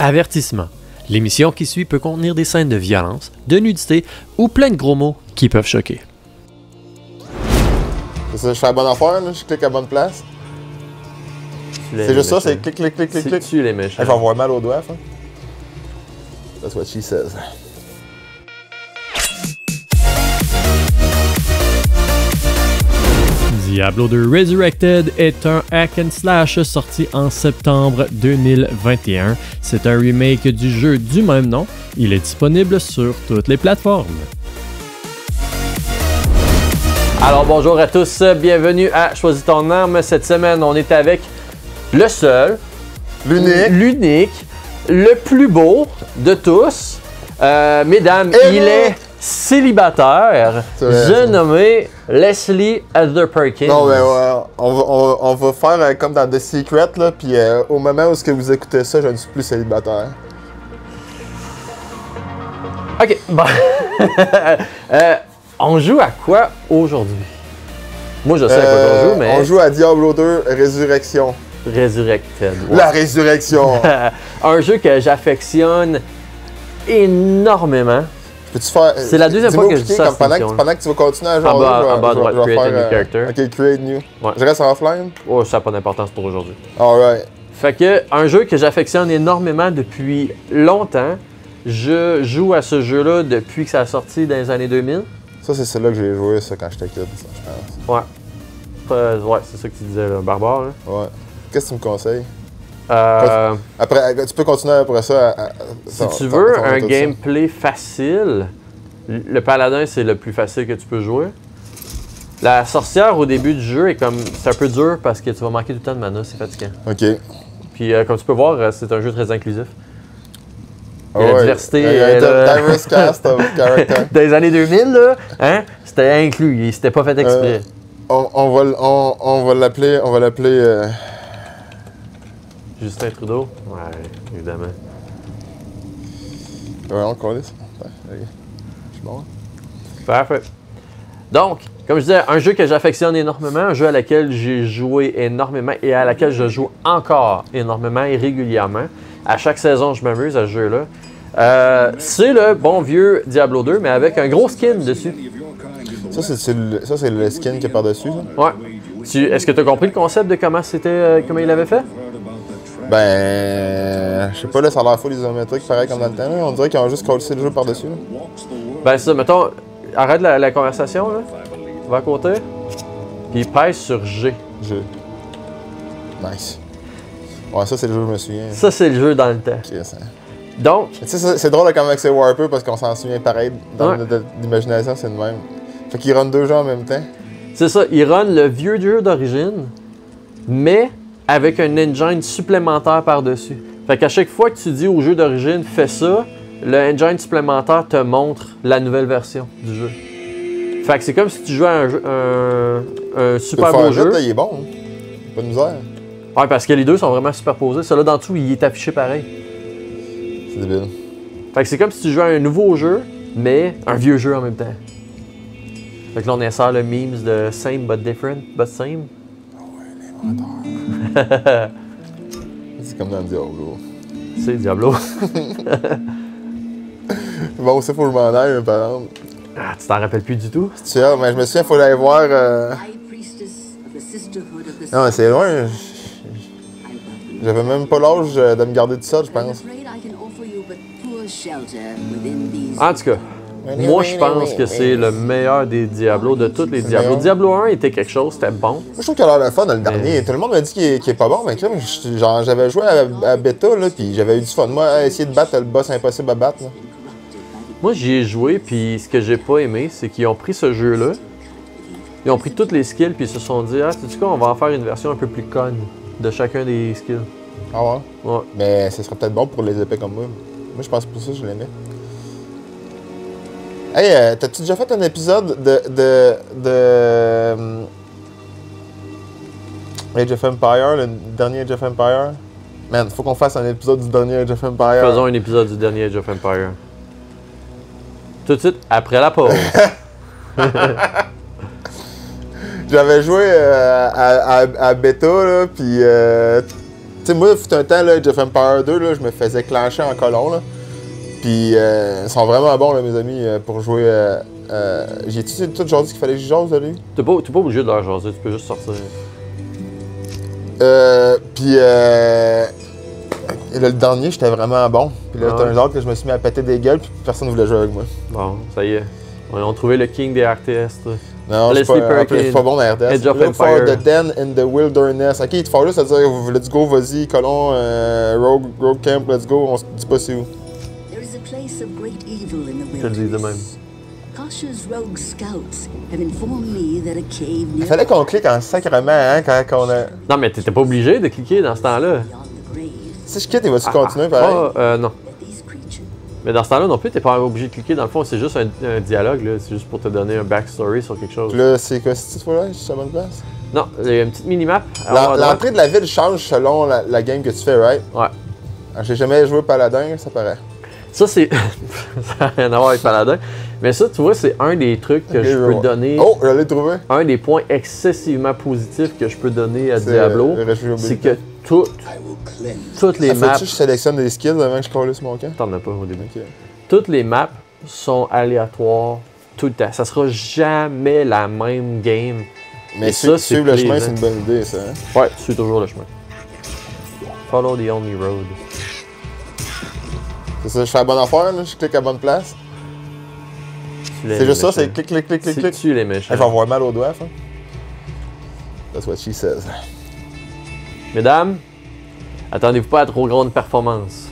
Avertissement. L'émission qui suit peut contenir des scènes de violence, de nudité ou plein de gros mots qui peuvent choquer. C'est ça, je fais la bonne affaire, là, je clique à la bonne place. C'est juste ça, c'est clic, clic, clic, clic, clic. Tu les méchants. Je vais avoir mal aux doigts, hein. That's what she says. Diablo 2 Resurrected est un hack and slash sorti en septembre 2021. C'est un remake du jeu du même nom. Il est disponible sur toutes les plateformes. Alors bonjour à tous, bienvenue à Choisis ton arme. Cette semaine, on est avec le seul, l'unique, le plus beau de tous. Mesdames, il est célibataire, j'ai nommé Leslie Heather Perkins. Non, mais ouais, on va faire comme dans The Secret, là, puis au moment où vous écoutez ça, je ne suis plus célibataire. Ok, bon. On joue à quoi aujourd'hui? Moi, je sais à quoi on joue, mais... On joue à Diablo 2 Résurrection. Resurrected. Ouais. La résurrection! Un jeu que j'affectionne énormément. Peux-tu faire... C'est la deuxième fois que je dis ça. Pendant que tu vas continuer à jouer, en bas à droite, je vais create faire, a new character. Ok, create new. Ouais. Je reste offline? Oh, ça n'a pas d'importance pour aujourd'hui. Alright. Fait que, un jeu que j'affectionne énormément depuis longtemps. Je joue à ce jeu-là depuis que ça a sorti dans les années 2000. Ça, c'est celui-là que j'ai joué, ça, quand j'étais kid, ça, je pense. Ouais. Ouais, c'est ça que tu disais, là. Barbare, là. Ouais. Qu'est-ce que tu me conseilles? Après, tu peux continuer après ça. Si tu veux un gameplay facile, le paladin, c'est le plus facile que tu peux jouer. La sorcière, au début du jeu, c'est un peu dur parce que tu vas manquer tout le temps de mana, c'est fatigant. OK. Puis, comme tu peux voir, c'est un jeu très inclusif. Il y a la diversité. Diverse cast of characters. Dans les années 2000, là, hein, c'était inclus, c'était pas fait exprès. On va l'appeler. Justin Trudeau? Ouais, évidemment. Ouais, on connaît ça. Je suis bon. Parfait. Donc, comme je disais, un jeu que j'affectionne énormément, un jeu à laquelle j'ai joué énormément et à laquelle je joue encore énormément et régulièrement. À chaque saison, je m'amuse à ce jeu-là. C'est le bon vieux Diablo 2, mais avec un gros skin dessus. Ça, c'est le skin qu'il y a par-dessus, ça? Ouais. Est-ce que tu as compris le concept de comment il l'avait fait? Ben, je sais pas, là, ça a l'air fou isométrique, pareil comme dans le temps. Là. On dirait qu'ils ont juste collé le jeu par-dessus. Ben, ça, mettons, arrête la conversation, là. Va à côté. Puis pèse sur G. G. Nice. Ouais, ça, c'est le jeu, je me souviens. Ça, c'est le jeu dans le temps. Okay, ça. Donc. Tu sais, c'est drôle comme avec ces Warper parce qu'on s'en souvient pareil. Dans l'imagination, c'est le même. Fait qu'il run deux jeux en même temps. C'est ça, il run le vieux jeu d'origine, mais avec un engine supplémentaire par-dessus. Fait qu'à chaque fois que tu dis au jeu d'origine, fais ça, le engine supplémentaire te montre la nouvelle version du jeu. Fait que c'est comme si tu jouais à un super beau jeu. Là, il est bon, hein? Pas de misère. Ouais, parce que les deux sont vraiment superposés. Celui-là d'en dessous, il est affiché pareil. C'est débile. Fait que c'est comme si tu jouais à un nouveau jeu, mais un vieux jeu en même temps. Fait que là, on insère le memes de same but different, but same. Ah ouais, l'inventeur. C'est comme dans Diablo. C'est Diablo. Bon, ça, faut que je m'en aille, par exemple. Ah, tu t'en rappelles plus du tout? Tu vois, mais je me souviens, il faut aller voir. Non, mais c'est loin. J'avais même pas l'âge de me garder tout ça, je pense. En tout cas, moi je pense que c'est le meilleur des Diablos, de tous les Diablos. Diablo 1 était quelque chose, c'était bon. Moi, je trouve qu'il a l'air le fun dans le dernier. Tout le monde m'a dit qu'il est pas bon, mais genre, j'avais joué à bêta, là, puis j'avais eu du fun. Moi, essayer de battre le boss impossible à battre. Là. Moi, j'y ai joué, puis ce que j'ai pas aimé, c'est qu'ils ont pris ce jeu-là, ils ont pris toutes les skills, puis ils se sont dit, ah, sais-tu quoi, on va en faire une version un peu plus conne de chacun des skills. Ah ouais? Ouais. Mais ce serait peut-être bon pour les épées comme moi. Moi, je pense que pour ça, je l'aimais. Hey, t'as-tu déjà fait un épisode de Age of Empire, le dernier Age of Empire? Man, faut qu'on fasse un épisode du dernier Age of Empire. Faisons un épisode du dernier Age of Empire. Tout de suite après la pause. J'avais joué à bêta, là, puis sais, moi, il fut un temps, là, Age of Empires 2, là, je me faisais clencher en colon, là. Puis, ils sont vraiment bons, là, mes amis, pour jouer. J'ai-tu tout genre dit qu'il fallait que je jase de lui? T'es pas obligé de leur jaser, tu peux juste sortir. Puis, le dernier, j'étais vraiment bon. Puis là, t'as un genre que je me suis mis à péter des gueules, puis personne ne voulait jouer avec moi. Bon, ça y est. On a trouvé le king des RTS, toi. Non, je suis pas bon dans RTS. Age of Look for Empire. the den in the wilderness. Ok, il te faut là, c'est-à-dire, let's go, vas-y, colon, rogue camp, let's go, on se dit pas c'est où. There is a place of great evil in the Je te le dis de même. wilderness. Cautious rogue scouts have informed me that a cave Il near fallait qu'on clique en sacrement, hein, quand on a. Non, mais t'étais pas obligé de cliquer dans ce temps-là. beyond the grave Si je quitte, il va-tu continuer pareil? Non. that these creatures Mais dans ce temps-là non plus, t'es pas obligé de cliquer. Dans le fond, c'est juste un dialogue, là. C'est juste pour te donner un backstory sur quelque chose. Puis là, c'est quoi cette fois-là? Je suis à la bonne place? Non, il y a une petite mini-map. à droite. L'entrée de la ville change selon la game que tu fais, right? Ouais. J'ai jamais joué Paladin, ça paraît. Ça, c'est. Ça n'a rien à voir avec Paladin. Mais ça, tu vois, c'est un des trucs que je peux donner. Oh, je l'ai trouvé! Un des points excessivement positifs que je peux donner à C'est, Diablo, le réfugié c'est que toutes les Ça maps. fait-tu que je sélectionne des skills avant que je colle sur mon camp? T'en as pas au début. Ok. Toutes les maps sont aléatoires tout le temps. Ça sera jamais la même game. Mais Et ça, c'est suivre le chemin, plaisant. c'est une bonne idée, ça. Hein? Ouais, tu suis toujours le chemin. Follow the only road. C'est ça, je fais la bonne affaire, là, je clique à la bonne place. C'est juste ça, c'est clic, clic, clic, clic, clic. Tu les méchants. Hey, je vais avoir mal aux doigts, ça. That's what she says. Mesdames, attendez-vous pas à trop grande performance.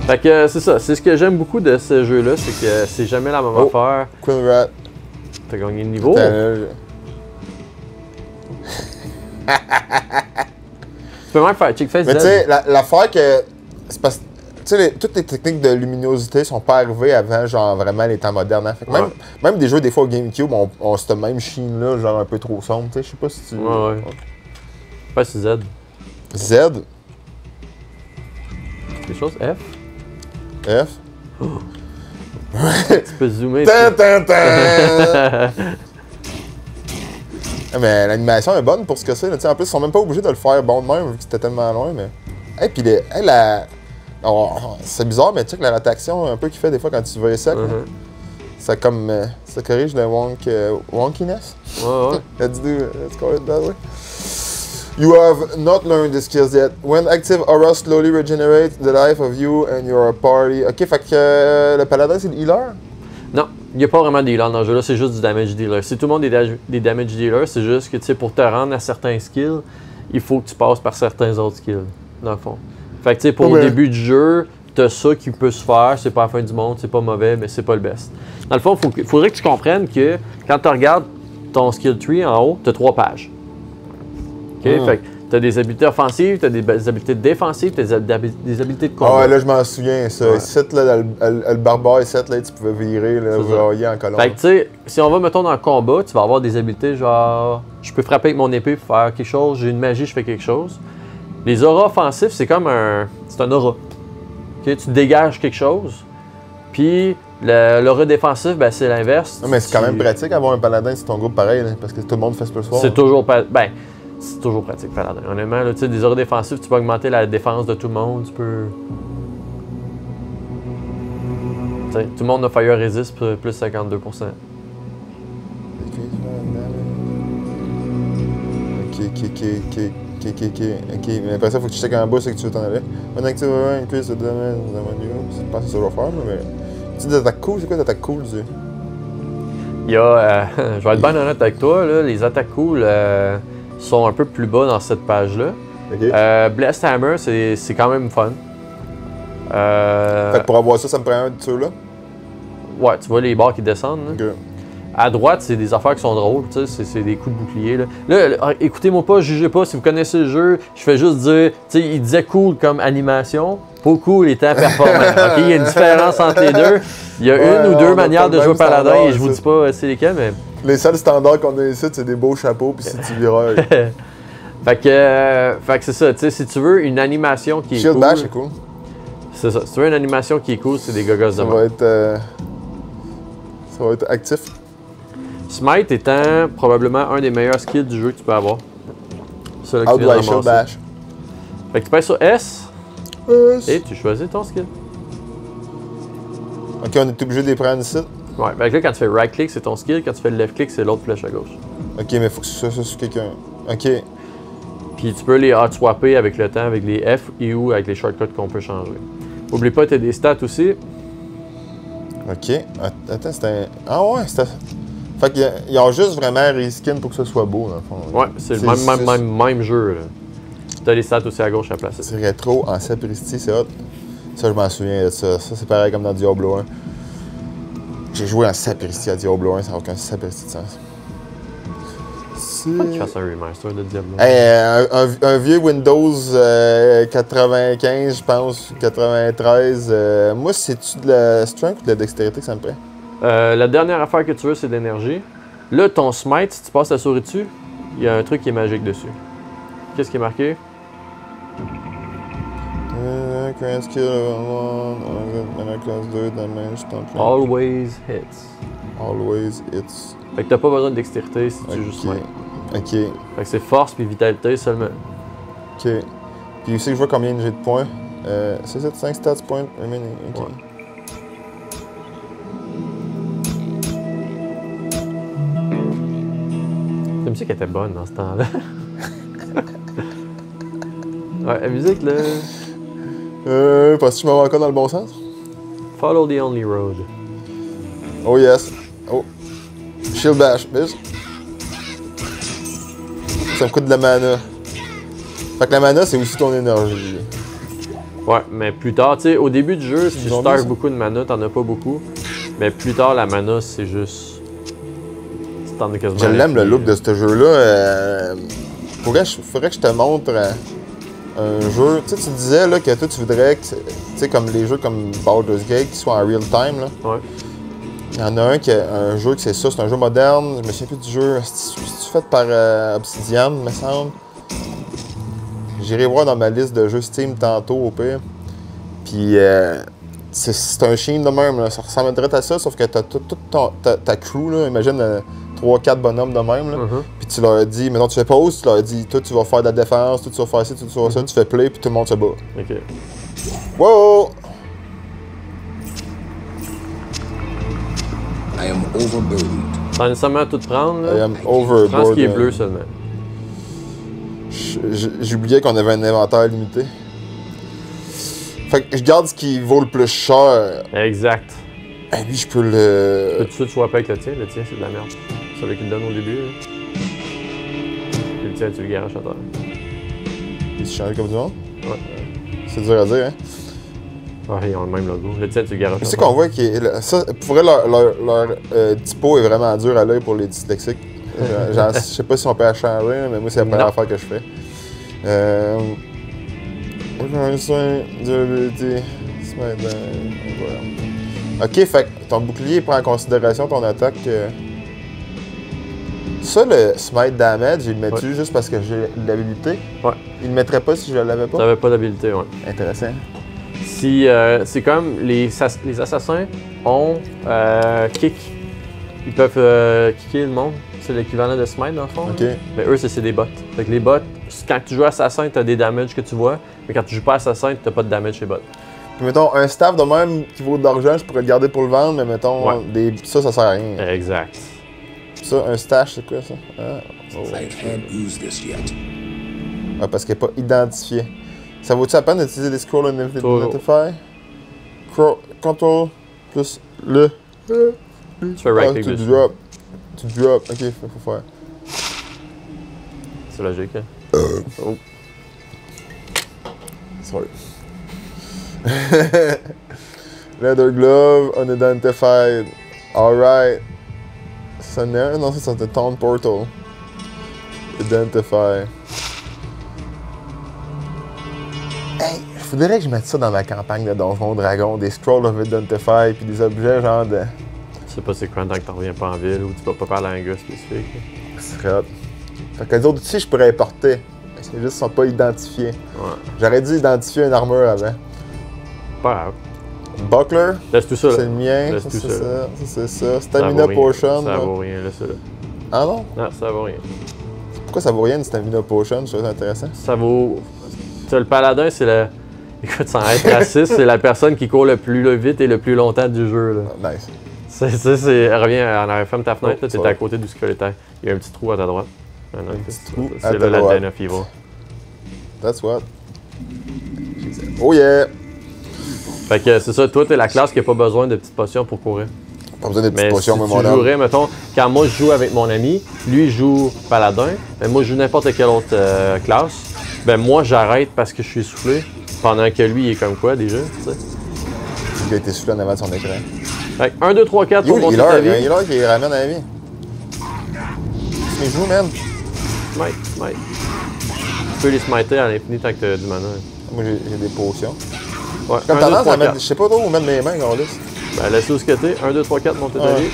Fait que c'est ça, c'est ce que j'aime beaucoup de ce jeu-là, c'est que c'est jamais la même Oh. affaire. Queen Rat. T'as gagné le niveau. Attends, là, Tu peux même faire check face Mais tu Z. sais, l'affaire que. C'est parce que. Tu sais, toutes les techniques de luminosité sont pas arrivées avant, genre, vraiment les temps modernes. Hein. Fait que même des jeux, des fois, au GameCube, ont cette même chine-là, genre, un peu trop sombre. Tu sais, je sais pas si tu. Ouais. Pas si Z. Z, Quelque chose F. F. Tu peux zoomer. Tan, tan, tan. Ah, mais l'animation est bonne pour ce que c'est. Là. Tu sais, en plus, ils sont même pas obligés de le faire bon de même, vu que c'était tellement loin. Mais. Hey, puis oh, c'est bizarre, mais tu sais que la rotation un peu qu'il fait des fois quand tu vas sec, ça comme. Ça corrige le wonkiness. Ouais. Let's call it that way. You have not learned the skills yet. When active, aura slowly regenerates the life of you and your party. Ok, fait que le paladin, c'est le healer? Non, il n'y a pas vraiment de healer dans le jeu-là, c'est juste du damage dealer. Si tout le monde est des damage dealers, c'est juste que tu sais, pour te rendre à certains skills, il faut que tu passes par certains autres skills, dans le fond. Fait que tu sais, pour le début du jeu, t'as ça qui peut se faire, c'est pas la fin du monde, c'est pas mauvais, mais c'est pas le best. Dans le fond, il faudrait que tu comprennes que quand tu regardes ton skill tree en haut, t'as 3 pages. OK? Fait que t'as des habiletés offensives, t'as des habiletés défensives, t'as des habiletés de combat. Ah ouais, là, je m'en souviens, ça. Ici, là, le barbare, ici, là, tu pouvais virer, là, voyer en colonne. Fait que tu sais, si on va, mettons, dans le combat, tu vas avoir des habiletés genre, je peux frapper avec mon épée pour faire quelque chose, j'ai une magie, je fais quelque chose. Les auras offensifs, c'est comme c'est un aura. OK? Tu dégages quelque chose, puis l'aura défensif, ben, c'est l'inverse. Non, mais c'est quand même pratique d'avoir un paladin sur ton groupe pareil, là, parce que tout le monde fait ce soir. C'est toujours c'est toujours pratique, paladin. Honnêtement, là, tu sais, des auras défensifs, tu peux augmenter la défense de tout le monde, tu peux... T'sais, tout le monde a Fire Resist plus 52%. Ok, mais après ça, faut que tu checkes en bas, c'est que tu veux t'en aller. Un active increase the damage on you. C'est pas ça que ça va faire, mais. Tu dis d'attaque cool, c'est quoi d'attaque cool, tu Il y a, je vais être bien honnête avec toi, là, les attaques cool sont un peu plus bas dans cette page-là. Ok. Blessed Hammer, c'est quand même fun. Fait que pour avoir ça, ça me prend un de ceux-là. Ouais, tu vois les barres qui descendent. Là. Ok. À droite, c'est des affaires qui sont drôles, tu sais, c'est des coups de bouclier. Là, écoutez-moi pas, jugez pas, si vous connaissez le jeu, je fais juste dire, tu sais, il disait cool comme animation, pas cool étant performant. OK, il y a une différence entre les deux. Il y a une ou deux manières de jouer paladin et je vous dis pas c'est lesquelles, mais... Les seuls standards qu'on a ici, c'est des beaux chapeaux puis si tu viras. Fait que c'est ça, tu sais, si tu veux une animation qui est Shield cool... Bash, c'est cool. C'est ça, si tu veux une animation qui est cool, c'est des gogos de Ça mort. va être actif. Smite étant probablement un des meilleurs skills du jeu que tu peux avoir. C'est là que How tu do viens I de shield ramasser. bash? Fait que tu pèses sur S et tu choisis ton skill. Ok, on est obligé de les prendre ici. Ouais, fait que là, quand tu fais right click, c'est ton skill. Quand tu fais left click, c'est l'autre flèche à gauche. Ok, mais faut que ce soit ça sur quelqu'un. Ok. Puis tu peux les hot-swapper avec le temps, avec les F et ou avec les shortcuts qu'on peut changer. Oublie pas, tu as des stats aussi. Ok. Attends, c'était un. Ah ouais, c'était. Fait qu'ils ont juste vraiment reskin pour que ce soit beau, dans le fond. Ouais, c'est le même jeu. Tu as les stats aussi à gauche à placer. C'est rétro en sapristi, c'est hot. Ça, je m'en souviens de ça. Ça, c'est pareil comme dans Diablo 1. J'ai joué en sapristi à Diablo 1, ça n'a aucun sapristi de sens. Faut que tu fasses un remaster de Diablo. Hey, un vieux Windows 95, je pense, 93. Moi, c'est-tu de la strength ou de la dextérité que ça me prend? La dernière affaire que tu veux, c'est d'énergie. Là, ton smite, si tu passes la souris dessus, il y a un truc qui est magique dessus. Qu'est-ce qui est marqué? Current skill class 2, damage, Always hits. Always hits. Fait que t'as pas besoin de dextérité si tu joues smite. Ok. Fait que c'est force puis vitalité seulement. Ok. Puis aussi, je vois combien j'ai de points. C'est ça, 5 stats points remaining. Ok. Ouais. La musique était bonne dans ce temps-là. Ouais, la musique là. Parce que je m'en vais encore dans le bon sens? Follow the only road. Oh yes. Oh. Shield bash, bitch. Ça me coûte de la mana. Fait que la mana, c'est aussi ton énergie. Ouais, mais plus tard, tu sais, au début du jeu, si tu Zombie, stars ça. beaucoup de mana, t'en as pas beaucoup. Mais plus tard, la mana, c'est juste. T'en as quasiment. Je l'aime le l'infini, look là. de ce jeu-là. Faudrait que je te montre un jeu. Tu sais, tu disais là, que toi, tu voudrais que, tu sais, comme les jeux comme Baldur's Gate qui soient en real time. Là. Ouais. Il y en a un jeu que c'est ça, c'est un jeu moderne. Je me souviens plus du jeu. C'est fait par Obsidian, me semble. J'irai voir dans ma liste de jeux Steam tantôt au pire. Puis c'est un chien de même, là. Ça ressemblerait à ça, sauf que t'as toute ta crew, là. Imagine 3-4 bonhommes de même, là. Puis tu leur dis, maintenant tu fais pause, tu leur dis, toi tu vas faire de la défense, toi tu vas faire ci, toi tu vas faire ça, tu fais play, puis tout le monde se bat. Ok. Wow! I am overburdened. Sans nécessairement tout prendre, là. I am Prends ce qui est overboard. bleu seulement. J'oubliais qu'on avait un inventaire limité. Fait que je garde ce qui vaut le plus cher. Exact. Et lui, je peux le. Tu peux tout de suite swapper avec le tien. Le tien, c'est de la merde. Celui qui te donne au début, là. Puis le tien, tu le garoches à terre. Il se change comme du monde? Ouais. C'est dur à dire, hein? Ouais, ils ont le même logo. Le tien, tu le garoches Tu à sais terre. qu'on voit que ça, pour vrai, leur typo est vraiment dur à l'œil pour les dyslexiques. Genre, je sais pas si on peut la changer, mais moi, c'est la première Non. affaire que je fais. Durabilité. Ok, fait que ton bouclier prend en considération ton attaque. Ça, le smite damage, il le met-tu juste parce que j'ai l'habilité? Ouais. Il le mettrait pas si je l'avais pas? T'avais pas d'habilité, ouais. Intéressant. Si, c'est comme les assassins ont kick. Ils peuvent kicker le monde. C'est l'équivalent de smite dans le fond. Ok. là. Mais eux, c'est des bots. Fait que les bots, quand tu joues assassin, t'as des damages que tu vois. Mais quand tu joues pas assassin, t'as pas de damage chez bots. Puis mettons, un staff de même qui vaut de l'argent, je pourrais le garder pour le vendre, mais mettons, Ouais. ça sert à rien. Exact. Ça, un stash, c'est quoi ça? Ah, I can't use this yet. ah, parce qu'il n'est pas identifié. Ça vaut-tu la peine d'utiliser les scrolls Toujours. Identify? Control plus le. Tu fais right click tu dessus. drop. Tu drop. Ok, faut faire. C'est logique, hein? Oh. Sorry. Leather glove, unidentified. Alright. Ça n'est un? Non, ça c'est un town portal. Identify. Hey, faudrait que je mette ça dans ma campagne de Donjon Dragon, des scrolls of Identify, puis des objets genre de. Je sais pas c'est quand tant que t'en reviens pas en ville ou tu vas pas parler à un gars spécifique. là. C'est hot. Fait que les autres outils, je pourrais importer. C'est juste qu'ils sont pas identifiés. Ouais. J'aurais dû identifier une armure avant. Pas grave. Buckler. Laisse tout ça, C'est là. le mien. Laisse Ça, tout c'est ça. ça. Ça, c'est ça. Ça Stamina vaut rien. Potion. Ça vaut rien, laisse ça là. Ah non? Non, ça vaut rien. Pourquoi ça vaut rien une Stamina Potion? Je trouve ça intéressant. Ça vaut... Tu sais, le paladin, c'est le... Écoute, sans être raciste, c'est la personne qui court le plus vite et le plus longtemps du jeu, là. Nice. Reviens en arrière, ferme ta fenêtre, Oh, là, t'es sorry. à côté du squelette. Il y a un petit trou à ta droite. Ah, non, petit trou à c'est ta là la droite. Den of Evil. That's what. Oh yeah! Fait que c'est ça, toi, t'es la classe qui a pas besoin de petites potions pour courir. Pas besoin de petites Mais potions, si mais tu mon homme. jouerais, mettons, quand moi je joue avec mon ami, lui il joue paladin, ben moi je joue n'importe quelle autre classe, ben moi j'arrête parce que je suis essoufflé, pendant que lui il est comme quoi déjà, tu sais. Il a été soufflé en avant de son écran. Fait que 1, 2, 3, 4 pour Il monter est ta il vie. est là qui ramène à la vie. Il joue, man. Smite, smite. Tu peux les smiter à l'infini tant que t'as du mana. Moi, j'ai des potions. Ouais, Comme 1, 2, tendance 3, à mettre. 4. Je sais pas trop où mettre mes mains, gars, lisse. Ben laisse-le où ce que t'es. 1, 2, 3, 4, monter ta Ouais. vie.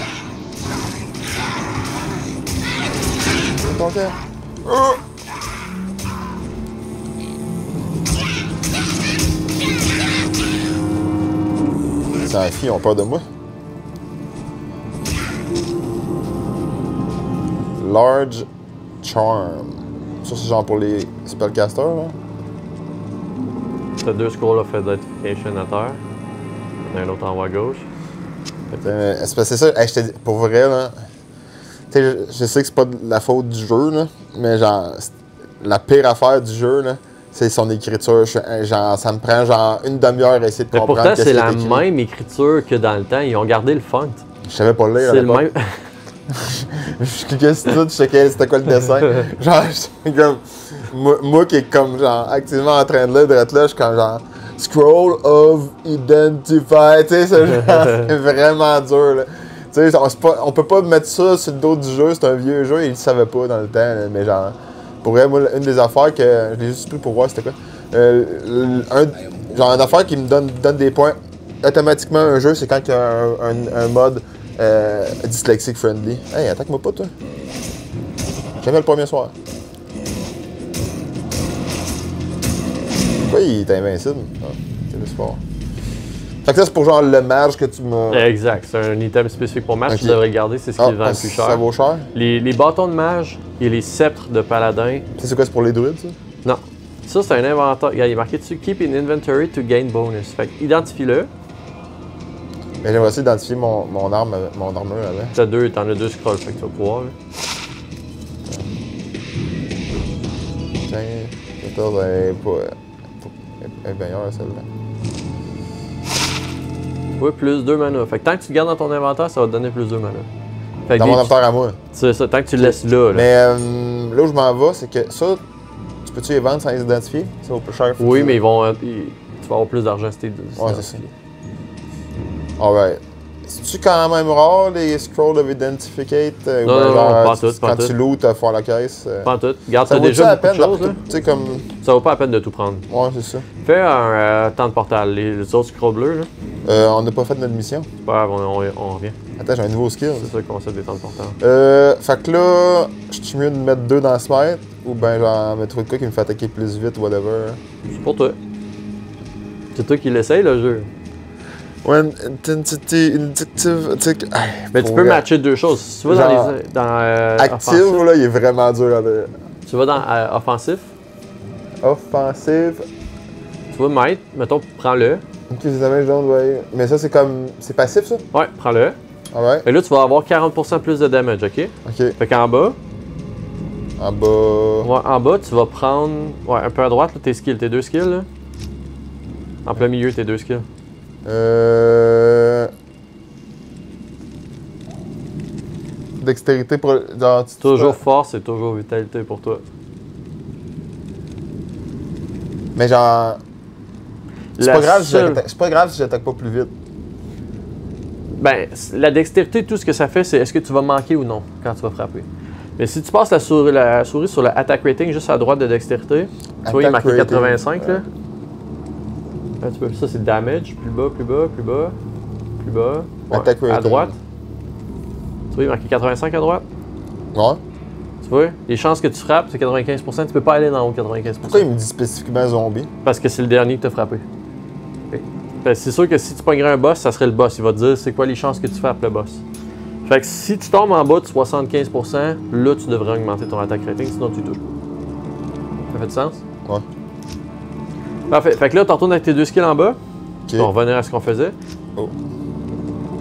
Ton cœur. C'est un fille, ont peur de moi. Large Charm. Ça, c'est genre pour les spellcasters, là. T'as 2 scrolls of identification à terre. Il y en a un autre en haut à gauche. C'est parce que c'est ça, hey, je te dis, pour vrai, là. Tu sais, je sais que c'est pas de la faute du jeu, là, mais genre, la pire affaire du jeu, là, c'est son écriture. Genre, ça me prend genre une demi-heure à essayer de Mais comprendre. pourtant, qu'est-ce c'est qui est la écrit. même écriture que dans le temps. Ils ont gardé le font. Je savais pas lire. à C'est le l'époque. même. Je cliquais sur tout, je checkais c'était quoi le dessin. Genre, j'étais comme. Moi qui est comme genre activement en train de lire, d'être là, je suis comme genre. Scroll of Identify. Tu sais, c'est c'est vraiment dur, là. Tu sais, on peut pas mettre ça sur le dos du jeu, c'est un vieux jeu, il le savait pas dans le temps, là, mais genre. Pour vrai, moi, une des affaires que. Je l'ai juste pris pour voir c'était quoi. Genre, une affaire qui me donne des points automatiquement à un jeu, c'est quand il y a un mode dyslexic friendly. Hey, attaque-moi pas, toi. Jamais le premier soir. Pourquoi il est invincible? Ah, c'est le sport. Fait que ça, c'est pour genre le mage que tu m'as. Exact. C'est un item spécifique pour mage. Ok. Tu devrais le garder. C'est ce qui le vend le plus cher. Ça vaut cher? Les bâtons de mage et les sceptres de paladin. C'est quoi, c'est pour les druides, ça? Non. Ça, c'est un inventaire. Regarde, il est marqué dessus Keep in inventory to gain bonus. Fait que identifie-le. Mais j'aimerais aussi identifier mon armure avant. T'en as 2 scrolls. Fait que tu vas pouvoir. Là. Tiens, 14, elle est pas. Elle est meilleure, celle-là. Ouais, plus 2 mana. Fait que tant que tu le gardes dans ton inventaire, ça va te donner plus 2 mana. Fait que Dans mon inventaire à moi. c'est ça, tant que tu le laisses là. Mais là où je m'en vais, c'est que ça, tu peux-tu les vendre sans les identifier? Ça vaut plus cher. Oui, mais ils vont. Tu vas avoir plus d'argent si t'es. Ouais, c'est ça. Alright. C'est-tu quand même rare, les Scrolls of Identificate? Ou Non, bien non, genre, pas tout, pas quand tout. tu lootes à faire la caisse? Pas en tout. Garde, Ça t'as vaut déjà la beaucoup de peine, choses. Là. tu sais, comme. Ça vaut pas la peine de tout prendre. Ouais, c'est ça. Fais un temps de portal. Les autres scrolls bleus, là. On n'a pas fait notre mission. C'est pas grave, on revient. Attends, j'ai un nouveau skill. C'est ça le concept des temps de portal. Fait que là, je suis mieux de mettre 2 dans Smite ou ben genre mettre de quoi qui me fait attaquer plus vite, whatever. C'est pour toi. C'est toi qui l'essaye, le jeu. When intensity indicative. Mais tu peux matcher 2 choses. Si tu vas Genre, dans active, offensif, là, il est vraiment dur à dire. tu vas dans offensif, Offensive. tu vas might, mettons, prends-le. Ok, c'est la même chose, ouais. Mais ça, c'est comme. C'est passif, ça? Ouais, prends-le. Alright. Et là, tu vas avoir 40% plus de damage, ok? Ok. Fait qu'en bas, En bas. ouais, en bas, tu vas prendre. Ouais, un peu à droite, là, tes skills, tes 2 skills, là. En plein milieu, tes 2 skills. Dextérité pour. Genre, Toujours force et toujours vitalité pour toi. Mais genre. C'est La pas grave seule- c'est pas grave si j'attaque pas plus vite. Ben, la dextérité, tout ce que ça fait, c'est est-ce que tu vas manquer ou non quand tu vas frapper. Mais si tu passes la souris sur le attack rating juste à droite de dextérité, tu vois, il est marqué Attack rating, 85 là. Un petit peu. Ça, c'est damage. Plus bas, plus bas, plus bas. Plus bas. Ouais, Attack à rating. droite. Tu vois, il est marqué 85 à droite. Ouais. Tu vois, les chances que tu frappes, c'est 95%. Tu peux pas aller dans le haut de 95%. Pourquoi il me dit spécifiquement zombie? Parce que c'est le dernier que tu as frappé. Ok. Ben, c'est sûr que si tu pognerais un boss, ça serait le boss. Il va te dire c'est quoi les chances que tu fais après le boss. Fait que si tu tombes en bas de 75%, là tu devrais augmenter ton attaque rating, sinon tu touches. Ça fait du sens? Ouais. Parfait. Fait que là, tu retournes avec tes 2 skills en bas. Ok. On va revenir à ce qu'on faisait. Oh.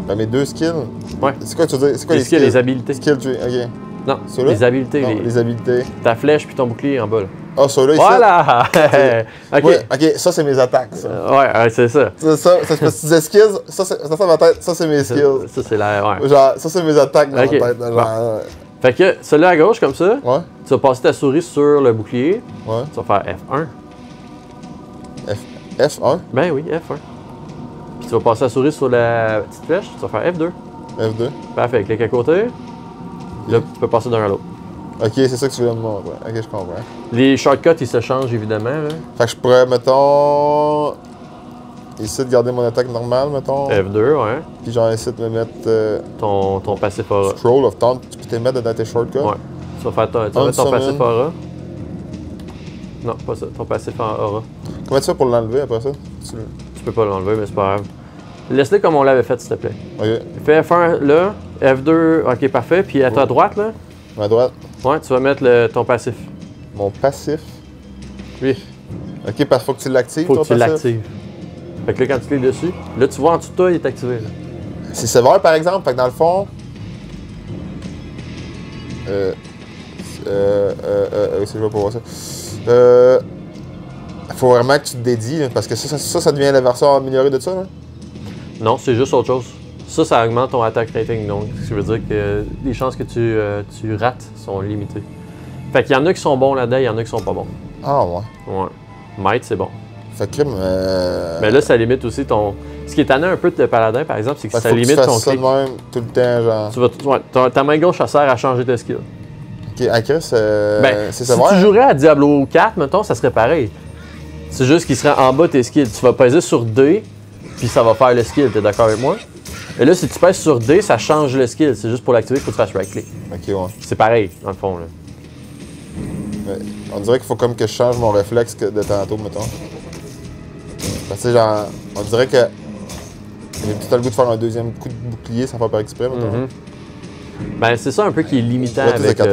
Ben, mes 2 skills. Ouais. C'est quoi tu veux dire? C'est quoi Les skills, les habilités. Skill tree, ok. Non, Ceux-là? les habilités. Non, les habilités. Ta flèche puis ton bouclier en bas. Là. Ah, ceux-là, ici. Voilà! Ok. Ouais, ok, ça, c'est mes attaques, ça. Ouais, c'est ça. Ça, parce que tu disais skills, ça, c'est dans ma tête, ça, c'est mes skills. Ça, c'est la. Ouais. Genre, ça, c'est mes attaques dans Ok. ma tête. Là, genre, Fait que celui-là à gauche, comme ça, ouais, tu vas passer ta souris sur le bouclier. ouais. Tu vas faire F1. F1, Ben oui, F1. Puis tu vas passer la souris sur la petite flèche, tu vas faire F2. F2. Parfait, clique à côté. Là, tu peux passer d'un à l'autre. Ok, c'est ça que tu voulais me montrer. Ok, je comprends. Les shortcuts, ils se changent évidemment. Là. Fait que je pourrais, mettons. Essayer de garder mon attaque normale, mettons. F2, ouais. Puis genre, essayer de me mettre. Ton passif aura. Scroll of Taunt, tu peux te mettre dans tes shortcuts. Ouais. Tu vas faire tu vas mettre ton Unsummon. passif aura. Non, pas ça. Ton passif en aura. Comment tu fais pour l'enlever après ça? Tu peux pas l'enlever, mais c'est pas grave. Laisse-le comme on l'avait fait, s'il te plaît. Ok. Fais F1 là, F2, ok, parfait. Puis à ta droite, là, À droite, ouais, tu vas mettre ton passif. mon passif. Oui. Ok, parce qu'il faut que tu l'actives, Faut ton que tu passif. l'actives. Fait que là, quand tu cliques dessus, là, tu vois en dessous de toi, il est activé. Là. C'est sévère, par exemple. Fait que dans le fond. Si je vais pas voir ça. Faut vraiment que tu te dédies, là, parce que ça devient la version améliorée de ça, là. Non, c'est juste autre chose. Ça augmente ton attack rating. Donc, ce qui veut dire que les chances que tu rates sont limitées. Fait qu'il y en a qui sont bons là-dedans, il y en a qui sont pas bons. Ah, ouais. Ouais. Might, c'est bon. Fait que, Mais là, ça limite aussi ton. Ce qui est tannant un peu de le paladin, par exemple, c'est que ça faut que limite tu ton fasses ça de clic. même tout le temps, genre. Tu vas, ouais, ta main gauche, ça sert à changer tes skills. Ok, à Chris, Ben, c'est si sévère. tu jouerais à Diablo 4, mettons, ça serait pareil. C'est juste qu'il serait en bas tes skills. Tu vas peser sur D, puis ça va faire le skill. T'es d'accord avec moi? Et là, si tu pèses sur D, ça change le skill. C'est juste pour l'activer, il faut que tu fasses right-click. Ok, ouais. C'est pareil, dans le fond. Là. Mais on dirait qu'il faut comme que je change mon réflexe de tantôt, mettons. Parce que, genre, on dirait que j'ai tout le goût de faire un deuxième coup de bouclier sans faire par exprès, mettons. Mhm. Ben, c'est ça un peu qui est limitant Ouais, tes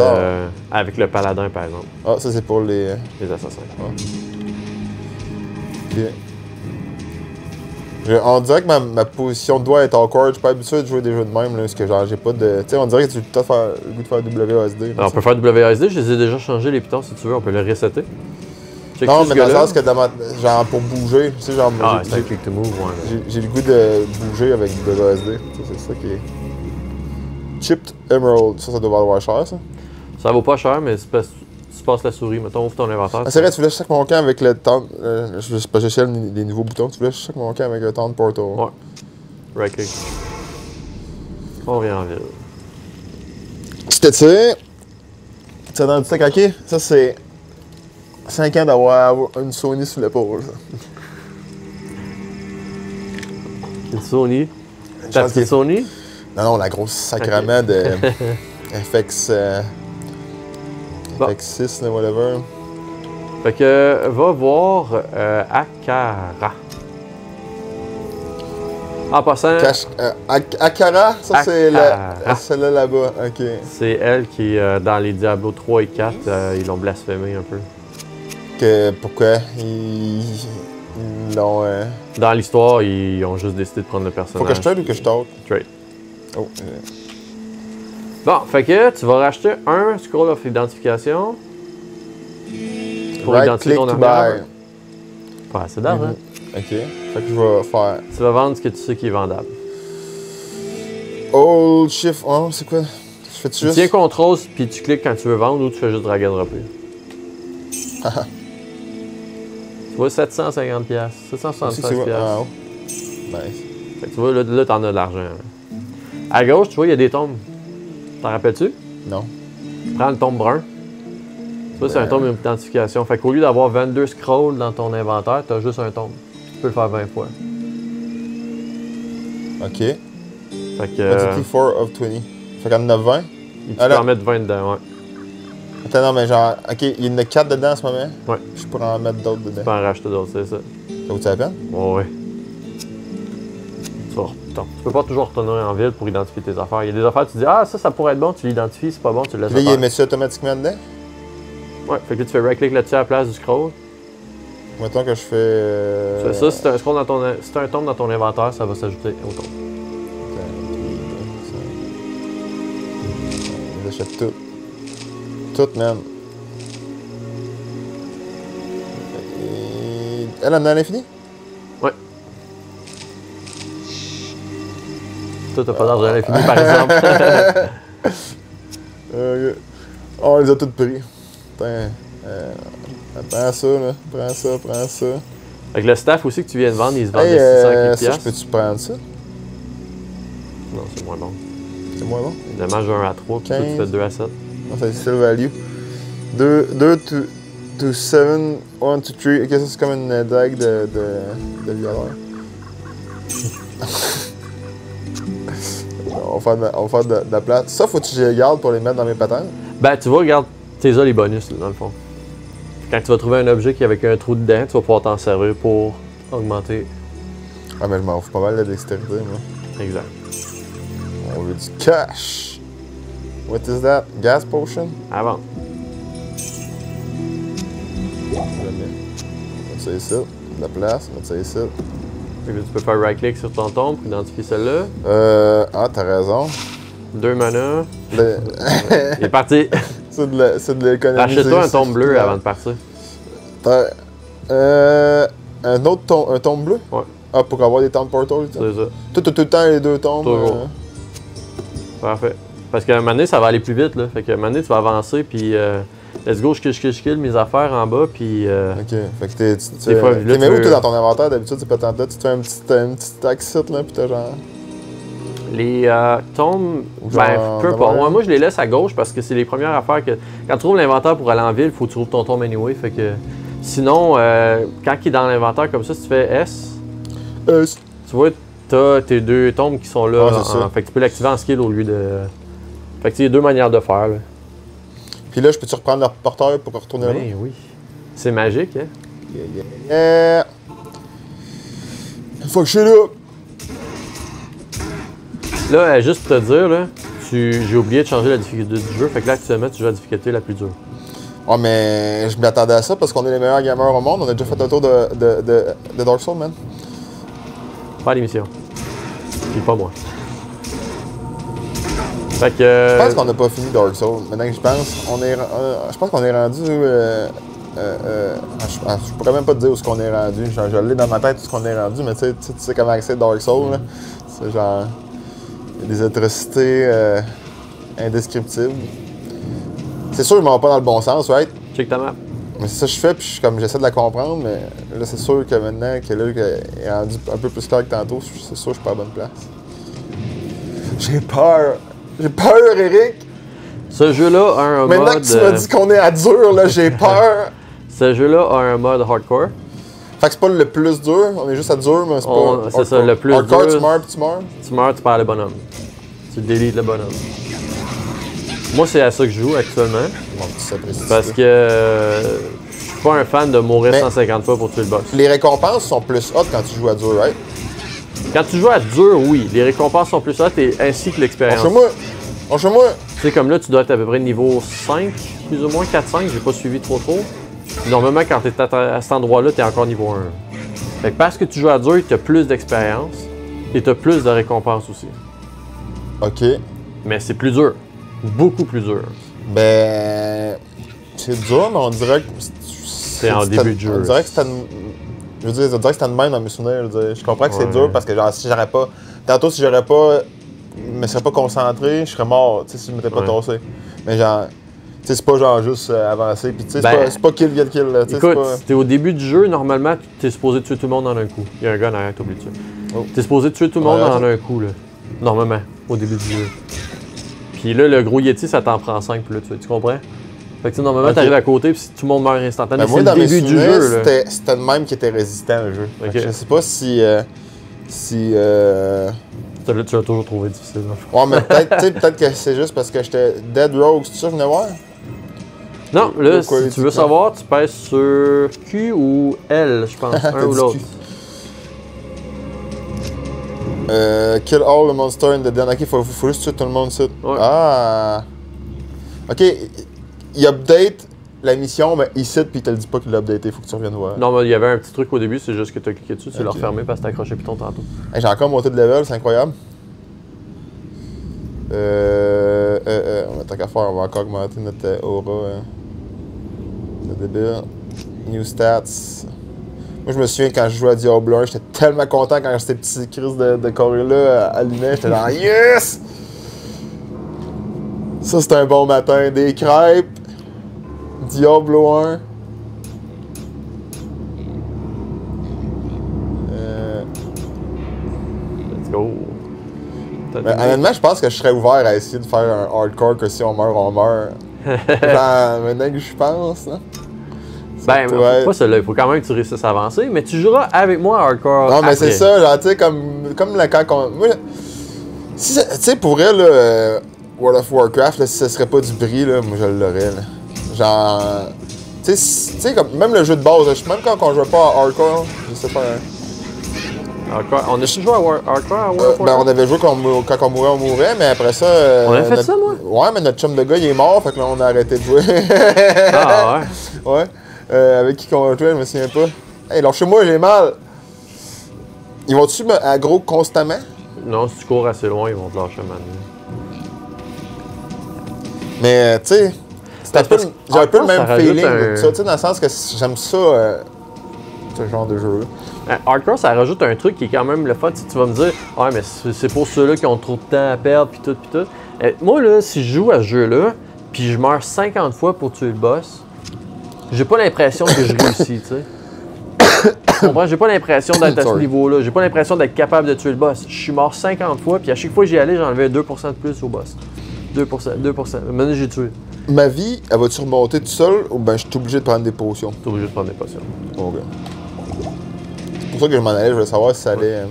avec le paladin, par exemple, Ah, ça, c'est pour les. les assassins. Ok. On dirait que ma position de doigt est awkward. Je suis pas habitué de jouer des jeux de même, là, parce que genre, j'ai pas de. Tu sais, on dirait que tu as le goût de faire WASD. là, Alors, on peut faire WASD, je les ai déjà changés les pitons si tu veux, on peut le resetter. Check Non, ce mais dans le gars-là. sens que genre pour bouger, tu sais, genre. Ah, j'ai- c'est un click to move, ouais. j'ai le goût de bouger avec WASD. Tu sais, c'est ça qui est. Chipped Emerald, ça doit valoir cher, ça. Ça vaut pas cher, mais c'est parce que tu passes la souris, mettons, ouvre ton inventaire. Ah, c'est vrai, tu voulais chaque mon camp avec le temps. Je sais pas, j'échelle les nouveaux boutons. Tu voulais chaque mon camp avec le temps de portal. Ouais. Right click. On revient en ville. C'était ça. Tu as dans le sac, ok? Ça, c'est 5 ans d'avoir une Sony sous l'épaule. ça. C'est Sony. Je T'as pense pris que- Sony? Non, la grosse sacrament de FX. Bon. FX6, là, whatever. Fait que va voir Akara. En passant, Akara, ça c'est Akara. celle-là là-bas. Ok. c'est elle qui, dans les Diablo 3 et 4, ils l'ont blasphémé un peu. Pourquoi ils l'ont. Dans l'histoire, ils ont juste décidé de prendre le personnage. Faut que je trade ou que je talk? Trade. Oh. Bon, fait que tu vas racheter un scroll of identification pour Right identifier click ton to armure. buy. Pas assez d'argent. Ok. Fait que je vais faire. Tu vas vendre ce que tu sais qui est vendable. Old shift. Oh, c'est quoi? Je fais-tu Tu juste. tiens CTRL puis tu cliques quand tu veux vendre ou tu fais juste drag and dropper. Tu vois 750$, Aussi, 776$. c'est quoi? Ah, oh. Nice. Fait que tu vois, là t'en as de l'argent. Là. À gauche, tu vois, il y a des tombes. T'en rappelles-tu? Non. Prends le tombe brun. Tu vois, c'est un tombe d'identification. Fait qu'au lieu d'avoir 22 scrolls dans ton inventaire, t'as juste un tombe. Tu peux le faire 20 fois. Ok. Fait que. 24 of 20. Fait qu'en a 20. Tu Ah, peux là. en mettre 20 dedans, ouais. Attends, non, mais genre. Ok, il y en a 4 dedans en ce moment. Ouais. Je pourrais en mettre d'autres Tu dedans. peux en racheter d'autres, c'est ça. Ça vaut-tu la peine? Ouais, ouais. Tu peux pas toujours retourner en ville pour identifier tes affaires. Il y a des affaires, tu dis, ah, ça pourrait être bon, tu l'identifies, c'est pas bon, tu le laisses Là, il faire. met ça automatiquement dedans? Ouais, fait que là, tu fais right-click là-dessus à la place du scroll. Mettons que je fais. Tu fais ça, si t'as un scroll dans ton. Si t'as un tombe dans ton inventaire, ça va s'ajouter au tombe. J'achète tout. Tout, man. Elle en a à l'infini? Ouais. Toi, t'as pas d'argent à l'infini, par exemple. On les a toutes pris. Putain. Prends ça, là. Prends ça. Fait que le staff aussi que tu viens de vendre, il se vend Hey, de 600 ça, je peux-tu prendre ça? Non, c'est moins bon. C'est moins bon? Dommage 1 à 3, puis toi, tu 15. fais 2 à 7. Non, c'est still value. 2 to 7, 1 to 3. Ok, ça c'est comme une dague de violeur. On va faire de la plate. Ça, faut que je les garde pour les mettre dans mes patins. Ben, tu vois, regarde, t'es là les bonus, là, dans le fond. Quand tu vas trouver un objet qui est avec un trou dedans, tu vas pouvoir t'en servir pour augmenter. Ah, mais je m'en fous pas mal de la dextérité, moi. Exact. On veut du cash. What is that? Gas potion? Avant. On va mettre ça ici. De la place, on va mettre ça ici. Fait que tu peux faire right-click sur ton tombe pour identifier celle-là. Ah, t'as raison. 2 mana. Le- Il est parti. c'est de l'économie. Achète-toi un tombe bleu avant de partir. Un autre un tombe bleu? Ouais. Ah, pour avoir des tombes portals, tu sais. C'est ça. Toi, t'as tout le temps les deux tombes. Toujours. Parfait. Parce qu'à un moment donné, ça va aller plus vite, là. Fait qu'à un moment donné, tu vas avancer, puis let's go, je kill mes affaires en bas, puis Ok, fait que t'es. Des fois, là, T'es mais tu où veux- t'es dans ton inventaire d'habitude, c'est pas tant là, tu te fais un petit stack site là, pis t'as genre. les tombes, Genre, ben, peu importe. d'abord, Moi, je les laisse à gauche parce que c'est les premières affaires que. Quand tu trouves l'inventaire pour aller en ville, il faut que tu trouves ton tombe anyway. Fait que. Sinon, quand il est dans l'inventaire comme ça, si tu fais S, tu vois, t'as tes 2 tombes qui sont là. Ouais, c'est ça. Fait que tu peux l'activer en skill au lieu de. Fait que il y a 2 manières de faire, là. Pis là, je peux-tu reprendre le porteur pour retourner là? Ben oui. C'est magique, hein? Yeah. Fuck, je suis là! Là, juste pour te dire, là, j'ai oublié de changer la difficulté du jeu. Fait que là, actuellement, tu joues à la difficulté la plus dure. Oh, mais je m'attendais à ça parce qu'on est les meilleurs gamers au monde. On a déjà fait un tour de Dark Souls, man. Pas l'émission. Puis pas moi. Fait que. Je pense qu'on n'a pas fini Dark Souls. Maintenant que je pense, je pense qu'on est rendu. Je pourrais même pas te dire où est-ce qu'on est rendu. Je l'ai dans ma tête où est-ce qu'on est rendu, mais tu sais comment c'est Dark Souls. là. C'est genre. Il y a des atrocités indescriptibles. C'est sûr, ils m'en vont pas dans le bon sens, right? Check ta map. Mais c'est ça que je fais, puis j'essaie de la comprendre, mais là, c'est sûr que maintenant que Luc est rendu un peu plus clair que tantôt, c'est sûr que je suis pas à la bonne place. J'ai peur! J'ai peur, Eric! Ce jeu-là a un Maintenant mode. que tu m'as dit qu'on est à dur, là, j'ai peur! Ce jeu-là a un mode hardcore. Fait que c'est pas le plus dur, on est juste à dur, mais c'est pas. C'est ça, hardcore. le plus hardcore, dur. tu meurs, puis tu meurs. Tu meurs, tu perds le bonhomme. Tu délites le bonhomme. Moi, c'est à ça que je joue actuellement. Bon, tu s'apprécies. Parce que je suis pas un fan de mourir Mais- 150 fois pour tuer le boss. Les récompenses sont plus hautes quand tu joues à dur, right? Quand tu joues à dur, oui, les récompenses sont plus hautes et ainsi que l'expérience. Enchaîne-moi! Tu sais, comme là, tu dois être à peu près niveau 5, plus ou moins 4-5, j'ai pas suivi trop. Normalement, quand t'es à cet endroit-là, t'es encore niveau 1. Fait que parce que tu joues à dur, t'as plus d'expérience et t'as plus de récompenses aussi. Ok. Mais c'est plus dur. Beaucoup plus dur. Ben. C'est dur, mais on dirait que. C'est en début de jeu. On dirait que c'était. Je veux dire, on dirait que c'était de même dans mes souvenirs. Je comprends que c'est Ouais. dur parce que, genre, si j'aurais pas. Tantôt, si j'aurais pas. Me serais pas concentré, je serais mort, tu sais, si je m'étais pas Ouais. tassé. Mais genre. Tu sais, c'est pas genre juste avancer, puis tu sais, Ben, c'est pas kill, get kill, là. Tu sais, Écoute, c'est si t'es au début du jeu, normalement, t'es supposé tuer tout le monde en un coup. Il y a un gars derrière, t'oublies de tuer. Oh. T'es supposé tuer tout le monde Ouais, en un coup, là. Normalement, au début du jeu. Puis là, le gros Yeti, ça t'en prend 5 pour le tuer, tu comprends? Fait que tu sais, normalement, Ok. t'arrives à côté, puis tout le monde meurt instantanément. Ben, moi, c'est dans le mes début du souvenirs, jeu, là. c'était le même qui était résistant au jeu. Fait Ok. que je sais pas si. Tu l'as toujours trouvé difficile. là. Ouais, mais peut-être tu sais, peut-être que c'est juste parce que j'étais Dead Rogue, c'est ça que je venais voir? Non, là, Quoi, si tu veux dis-moi. savoir, tu pèses sur Q ou L, je pense, un ou dit l'autre. Q. Kill all the monsters in the den. Ok, faut juste tuer tout le monde, ça. Ouais. Ah! Ok, il update la mission, mais ici, puis il te le dit pas qu'il l'a updaté, faut que tu reviennes voir. Non, mais il y avait un petit truc au début, c'est juste que tu as cliqué dessus, tu l'as Ok. refermé parce que t'as accroché piton tantôt. Hey, j'ai encore monté de level, c'est incroyable. Tant qu'à faire, on va encore augmenter notre aura. C'est débile. New stats. Moi, je me souviens quand je jouais à Diablo 1, j'étais tellement content quand ces petits crises de corée-là allumaient. J'étais dans yes! Ça, c'était un bon matin. Des crêpes. Diablo 1. Let's go. Mais honnêtement, je pense que je serais ouvert à essayer de faire un hardcore que si on meurt, on meurt. Genre, maintenant que je pense, hein. Ben, faut pourrait pas être- celui-là, il faut quand même que tu réussisses à avancer, mais tu joueras avec moi à hardcore. Non, mais c'est après. ça, genre, tu sais, comme le quand on. Moi, si, tu sais, pour vrai, là, World of Warcraft, là, si ce serait pas du bris, là, moi, je l'aurais, là. Genre. Tu sais, comme même le jeu de base, là, même quand on jouait pas à hardcore, je sais pas. Hardcore. On a-tu joué à hardcore à World of Ben, Warcraft? on avait joué quand on mourait, mais après ça. On a fait notre- ça, moi? Ouais, mais notre chum de gars, il est mort, fait que là, on a arrêté de jouer. Ah ouais. Ouais. Avec qui qu'on jouait, je me souviens pas. Hey, lâchez-moi, j'ai mal. Ils vont-tu me aggro constamment? Non, si tu cours assez loin, ils vont te lâcher maintenant. Mais, tu sais, c'est un peu, parce que j'ai un peu le ça même rajoute feeling un- de ça, tu sais, dans le sens que j'aime ça, ce genre de jeu-là. Hardcore, ça rajoute un truc qui est quand même le fun. Tu vas me dire, ouais, mais c'est pour ceux-là qui ont trop de temps à perdre, puis tout, puis tout. Moi, là, si je joue à ce jeu-là, puis je meurs 50 fois pour tuer le boss, j'ai pas l'impression que je réussis, tu sais. Tu comprends? J'ai pas l'impression d'être à ce Sorry. niveau-là. J'ai pas l'impression d'être capable de tuer le boss. Je suis mort 50 fois, puis à chaque fois que j'y allais, j'enlevais 2% de plus au boss. 2%, 2%. Maintenant, j'ai tué. Ma vie, elle va-tu remonter tout seul ou ben je suis obligé de prendre des potions? T'es obligé de prendre des potions. Ok. C'est pour ça que je m'en allais, je voulais savoir si ça allait.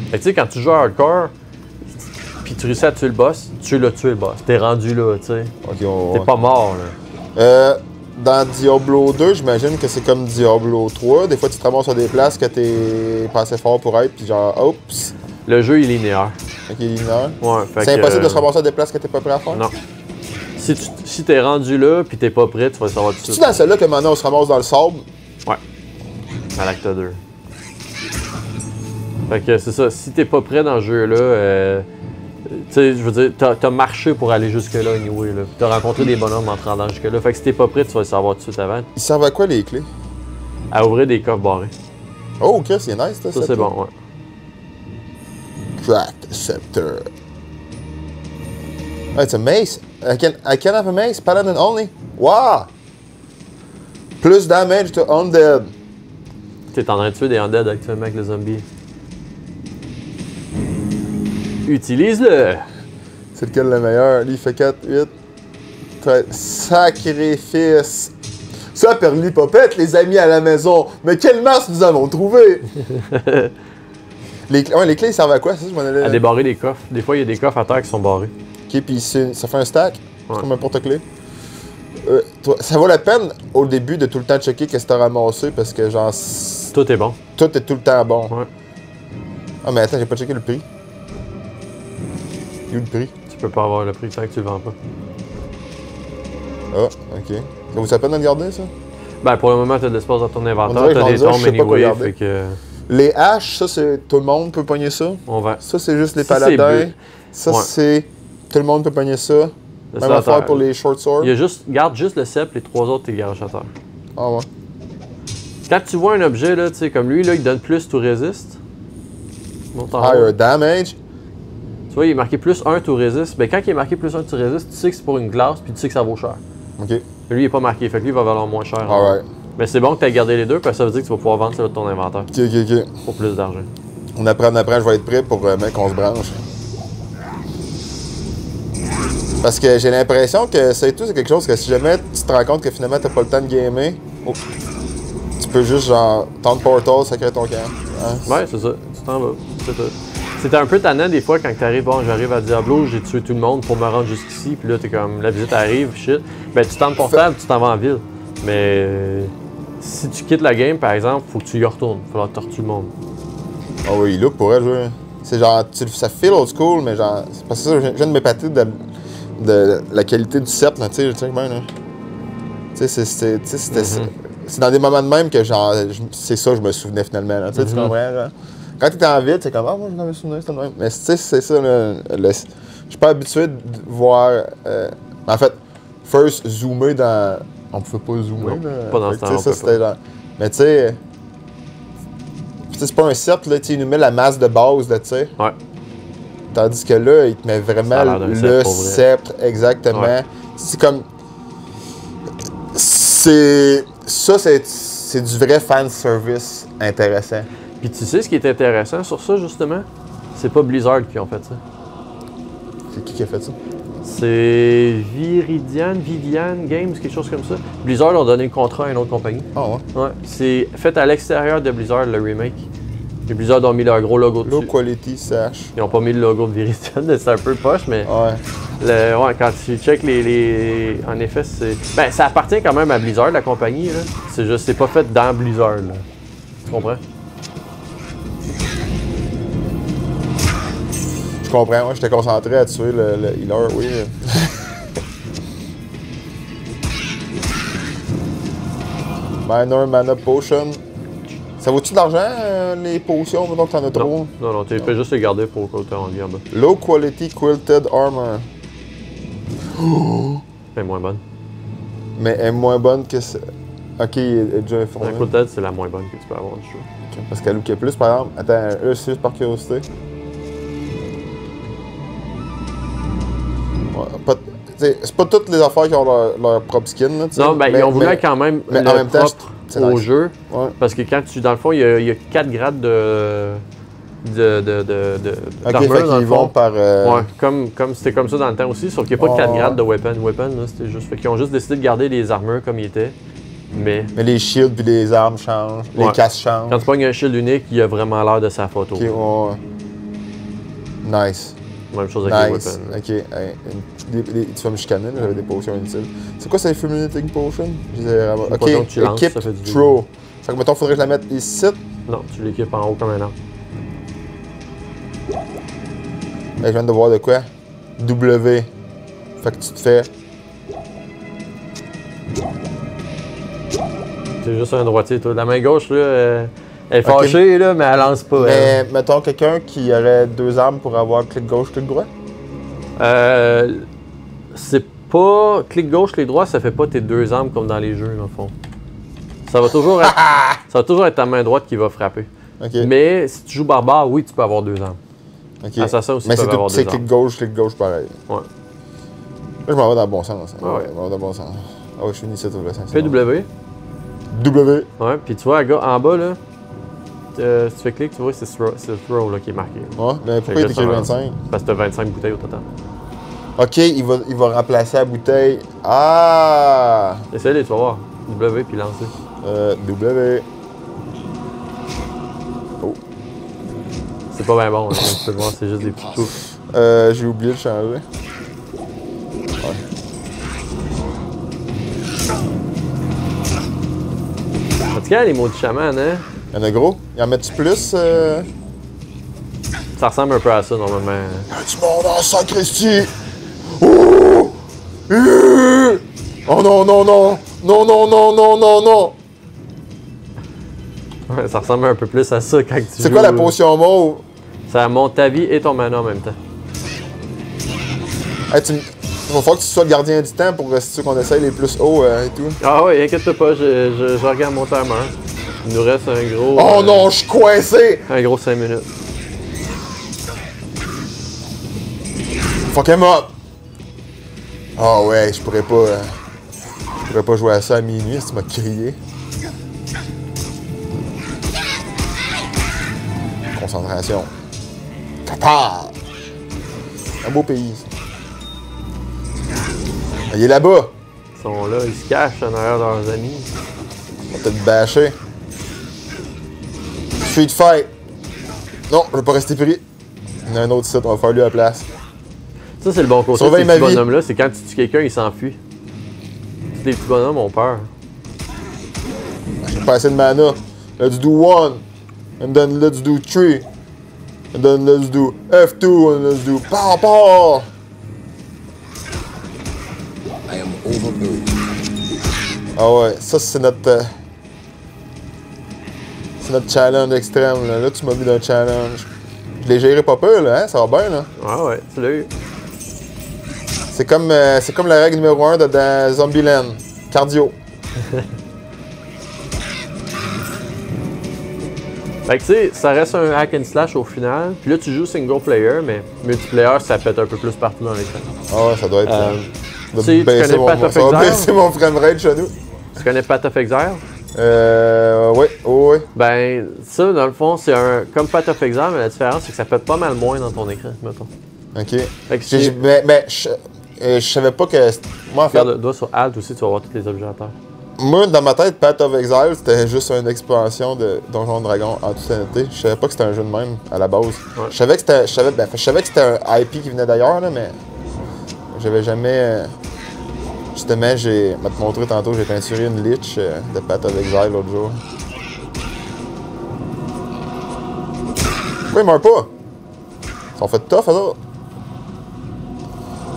Fait que tu sais, quand tu joues à hardcore, puis tu réussis à tuer le boss, tu l'as tué le boss. T'es rendu là, tu sais. Ok, on T'es va. pas mort, là. Dans Diablo 2, j'imagine que c'est comme Diablo 3. Des fois, tu te ramasses sur des places que t'es pas assez fort pour être, puis genre, oups, Le jeu est linéaire. ok, linéaire. Ouais, fait C'est que, impossible de se ramasser à des places que t'es pas prêt à faire? Non. Si t'es rendu là puis t'es pas prêt, tu vas le savoir tout de C'est-tu suite. dans celle-là que maintenant on se ramasse dans le sable? Ouais. À l'acte 2. Fait que c'est ça, si t'es pas prêt dans le jeu-là, tu sais, je veux dire, t'as marché pour aller jusque-là, anyway, là. Puis t'as rencontré des bonhommes en te rendant jusque-là. Fait que si t'es pas prêt, tu vas le savoir tout de suite avant. Ils servent à quoi les clés? À ouvrir des coffres barrés. Oh, ok, c'est nice, ça. Ça, c'est bon, ouais. Crack Scepter. Oh, it's a mace. I can have a mace, paladin only. Wow! Plus damage to undead. T'es en train de tuer des undead actuellement avec les zombies. Utilise-le! C'est lequel le meilleur? Lui, il fait 4, 8, 13. Sacrifice! Ça, Perlipopette, les amis à la maison. Mais quelle masse nous avons trouvé! les clés, ils servent à quoi? Ça, je m'en allais. À débarrer les coffres. Des fois, il y a des coffres à terre qui sont barrés. Ok, puis ça fait un stack. Ouais. Comme un porte-clés. Ça vaut la peine au début de tout le temps checker qu'est-ce que t'as ramassé parce que genre Tout est bon. tout est tout le temps bon. Ouais. Ah mais attends, j'ai pas checké le prix. Il est où le prix? Tu peux pas avoir le prix tant que tu le vends pas. Ah, ok. Ça vaut la peine de le garder ça? Ben, pour le moment, t'as de l'espace dans ton On inventaire, dirait que t'as des je vais en dire, tombes je sais pas quoi anyway, garder. fait que Les haches, ça c'est. Tout le monde peut pogner ça. on vend. Ça c'est juste les Si c'est paladins. bleu. Ça Ouais. c'est. Tout le monde peut pogner ça. Le Même affaire solitaire. pour les short swords. Il y a juste, garde juste le cep, les trois autres, t'es garage à terre. Ah ouais. Quand tu vois un objet, là, tu sais, comme lui, là, il donne plus to resist. Monte en haut. Higher damage. Tu vois, il est marqué plus 1 to resist. Ben, quand il est marqué plus 1 to resist, tu sais que c'est pour une glace, puis tu sais que ça vaut cher. Ok. Mais lui, il est pas marqué, fait que lui, il va valoir moins cher. Alright. Mais c'est bon que tu aies gardé les deux, parce que ça veut dire que tu vas pouvoir vendre ça de ton inventaire Ok. pour plus d'argent. On apprend, je vais être prêt pour mec qu'on se branche. Parce que j'ai l'impression que c'est quelque chose que si jamais tu te rends compte que finalement t'as pas le temps de gamer, tu peux juste genre tendre portal, sacrer ton camp. Hein? Ouais, c'est ça. Tu t'en vas. C'est tout. C'était un peu tannant des fois quand t'arrives, bon, j'arrive à Diablo, j'ai tué tout le monde pour me rendre jusqu'ici, puis là, t'es comme, la visite arrive, shit. Ben, tu tentes portable, tu t'en vas en ville. Mais si tu quittes la game, par exemple, faut que tu y retournes. Faut que tu retues le monde. Ah oui, là, pour elle, jouer. C'est genre, ça feel old school, mais genre, c'est parce que ça, je viens de m'épater de la qualité du set, là, tu sais, même, là. Tu sais, c'est dans des moments de même que, genre, c'est ça que je me souvenais finalement, là, tu sais, tu comprends, genre. Quand t'es en ville, c'est comme, ah, moi, je me souvenais, c'était le même. Mais, tu sais, c'est ça, là, je suis pas habitué de voir, en fait, first, zoomer dans... On pouvait pas zoomer, non, là. Pas dans ce temps, ça, c'était genre... Mais, tu sais... C'est pas un set, là, il nous met la masse de base, là, tu sais. Ouais. Tandis que là, il te met vraiment le sceptre, exactement. Ouais. C'est comme... C'est du vrai fan service intéressant. Puis tu sais ce qui est intéressant sur ça, justement? C'est pas Blizzard qui ont fait ça. C'est qui a fait ça? C'est Vivian Games, quelque chose comme ça. Blizzard ont donné le contrat à une autre compagnie. Ah ouais? Ouais. C'est fait à l'extérieur de Blizzard, le remake. Et Blizzard ont mis leur gros logo dessus. Low quality, sache. Ils ont pas mis le logo de Viridian, c'est un peu poche, mais... Ouais. Ouais, quand tu check les... En effet, c'est... Ben, ça appartient quand même à Blizzard, la compagnie, là. C'est juste, c'est pas fait dans Blizzard, là. Tu comprends? Je comprends, moi, j'étais concentré à tuer le healer, oui. Minor Mana Potion. Ça vaut-tu de l'argent, les potions, mettons que t'en as trop? Non, tu fais juste les garder pour quand t'es en vie en bas. Low Quality Quilted Armor. Elle est moins bonne. Mais elle est moins bonne que ça. Ok, elle est déjà informée. La Quilted, c'est la moins bonne que tu peux avoir du jeu. Okay, parce qu'elle lookait plus, par exemple. Attends, là, c'est juste par curiosité. Ouais, c'est pas toutes les affaires qui ont leur propre skin, là, t'sais. Non, ben ils ont voulu quand même mais le en même temps, au jeu. Ouais. Parce que quand tu, dans le fond, il y a 4 grades d'armure, dans le fond. Vont par... Ouais, c'était comme ça dans le temps aussi, sauf qu'il n'y a pas de 4 grades de weapon. Weapon, là, c'était juste... Fait qu'ils ont juste décidé de garder les armures comme ils étaient, mais les shields puis les armes changent, les casques changent. Quand tu pognes un shield unique, il a vraiment l'air de sa photo. Ok, ouais. Nice. Même chose avec les weapons. Ok, tu vas me chicaner, j'avais des potions inutiles. C'est quoi ça, Fulminating Potion? Ok, équipe Throw. Fait que mettons, faudrait que je la mette ici. Non, tu l'équipes en haut comme un arbre. Je viens de voir de quoi? W. Fait que tu te fais... C'est juste un droitier, toi. La main gauche, là, elle est fâchée, là, mais elle lance pas. Mais mettons quelqu'un qui aurait 2 armes pour avoir clic gauche, clic droit? C'est pas... Clic gauche, clic droit, ça fait pas tes 2 armes comme dans les jeux, dans le fond. Ça va toujours être ta main droite qui va frapper. Okay. Mais si tu joues barbare, oui, tu peux avoir 2 armes. Okay. Assassin aussi mais peut avoir 2 armes. Mais c'est clic gauche pareil. Ouais. Là, je m'en vais dans le bon sens. Ah ouais. Je m'en vais dans le bon sens. Ah ouais, je finis ça tout le sens. Fais W. W. Ouais, puis tu vois, en bas, là, si tu fais clic, tu vois, c'est throw là, qui est marqué. Ouais, mais pourquoi il est écrit 25? Parce que t'as 25 bouteilles au total. Ok, il va remplacer la bouteille. Ah! Essaye-les, tu vas voir. W, puis lancer. W. Oh. C'est pas bien bon, hein, tu peux le voir, c'est juste des petits coups. J'ai oublié de changer. Ouais. En tout cas, les mots de chaman, hein? Il y en a gros? Il en met-tu plus? Ça ressemble un peu à ça, normalement. Il y a du monde en sacristie! Oh! Oh non, non, non! Non, non, non, non, non, non! Ouais, ça ressemble un peu plus à ça quand tu joues. C'est quoi la potion mauve? Ça monte ta vie et ton mana en même temps. Hey, il va falloir que tu sois le gardien du temps pour si qu'on essaye les plus hauts et tout. Ah oui, inquiète-toi pas, je regarde mon timer. Il nous reste un gros... Oh non, je suis coincé! Un gros 5 minutes. Fuck him up! Ah ouais, je pourrais pas jouer à ça à minuit si tu m'as crié. Concentration. Tata! Un beau pays, ça. Il est là-bas! Ils sont là, ils se cachent en arrière de leurs amis. On va peut-être bâcher. Street fight! Non, je vais pas rester pris. Il y en a un autre site, on va faire lui à la place. Ça, c'est le bon côté de ces petits bonhommes-là, c'est quand tu tues quelqu'un, il s'enfuit. Les petits bonhommes ont peur. J'ai pas assez de mana. Let's do 1. And then let's do 3. And then let's do F2 and let's do pow pow. I am overburdened. Ah ouais, ça c'est notre challenge extrême. Là, tu m'as mis d'un challenge. Je l'ai géré pas peu, là, hein? Ça va bien, là. Ah ouais, tu l'as eu. C'est comme la règle numéro 1 dans Zombieland. Cardio. Fait que tu sais, ça reste un hack and slash au final. Puis là, tu joues single player, mais multiplayer, ça pète un peu plus partout dans l'écran. Ah ouais, ça doit être... Tu sais, tu connais Path of Ça va Exile? baisser mon framerate chez nous. Tu connais Path of Exile? Oui, oui. Ben, ça, dans le fond, c'est comme Path of Exile, mais la différence, c'est que ça pète pas mal moins dans ton écran, mettons. OK. Fait que c'est... Mais je savais pas que... Moi, en fait... Regarde le doigt sur Alt aussi, tu vas voir tous les objets à terre. Moi, dans ma tête, Path of Exile, c'était juste une expansion de Donjons & Dragons en toute honnêteté. Je savais pas que c'était un jeu de même, à la base. Ouais. Je savais que c'était un IP qui venait d'ailleurs, là, mais... J'avais jamais... Justement, je vais te montrer tantôt, j'ai peinturé une lich de Path of Exile l'autre jour. Pourquoi ils meurent pas? Ils sont fait tough, alors.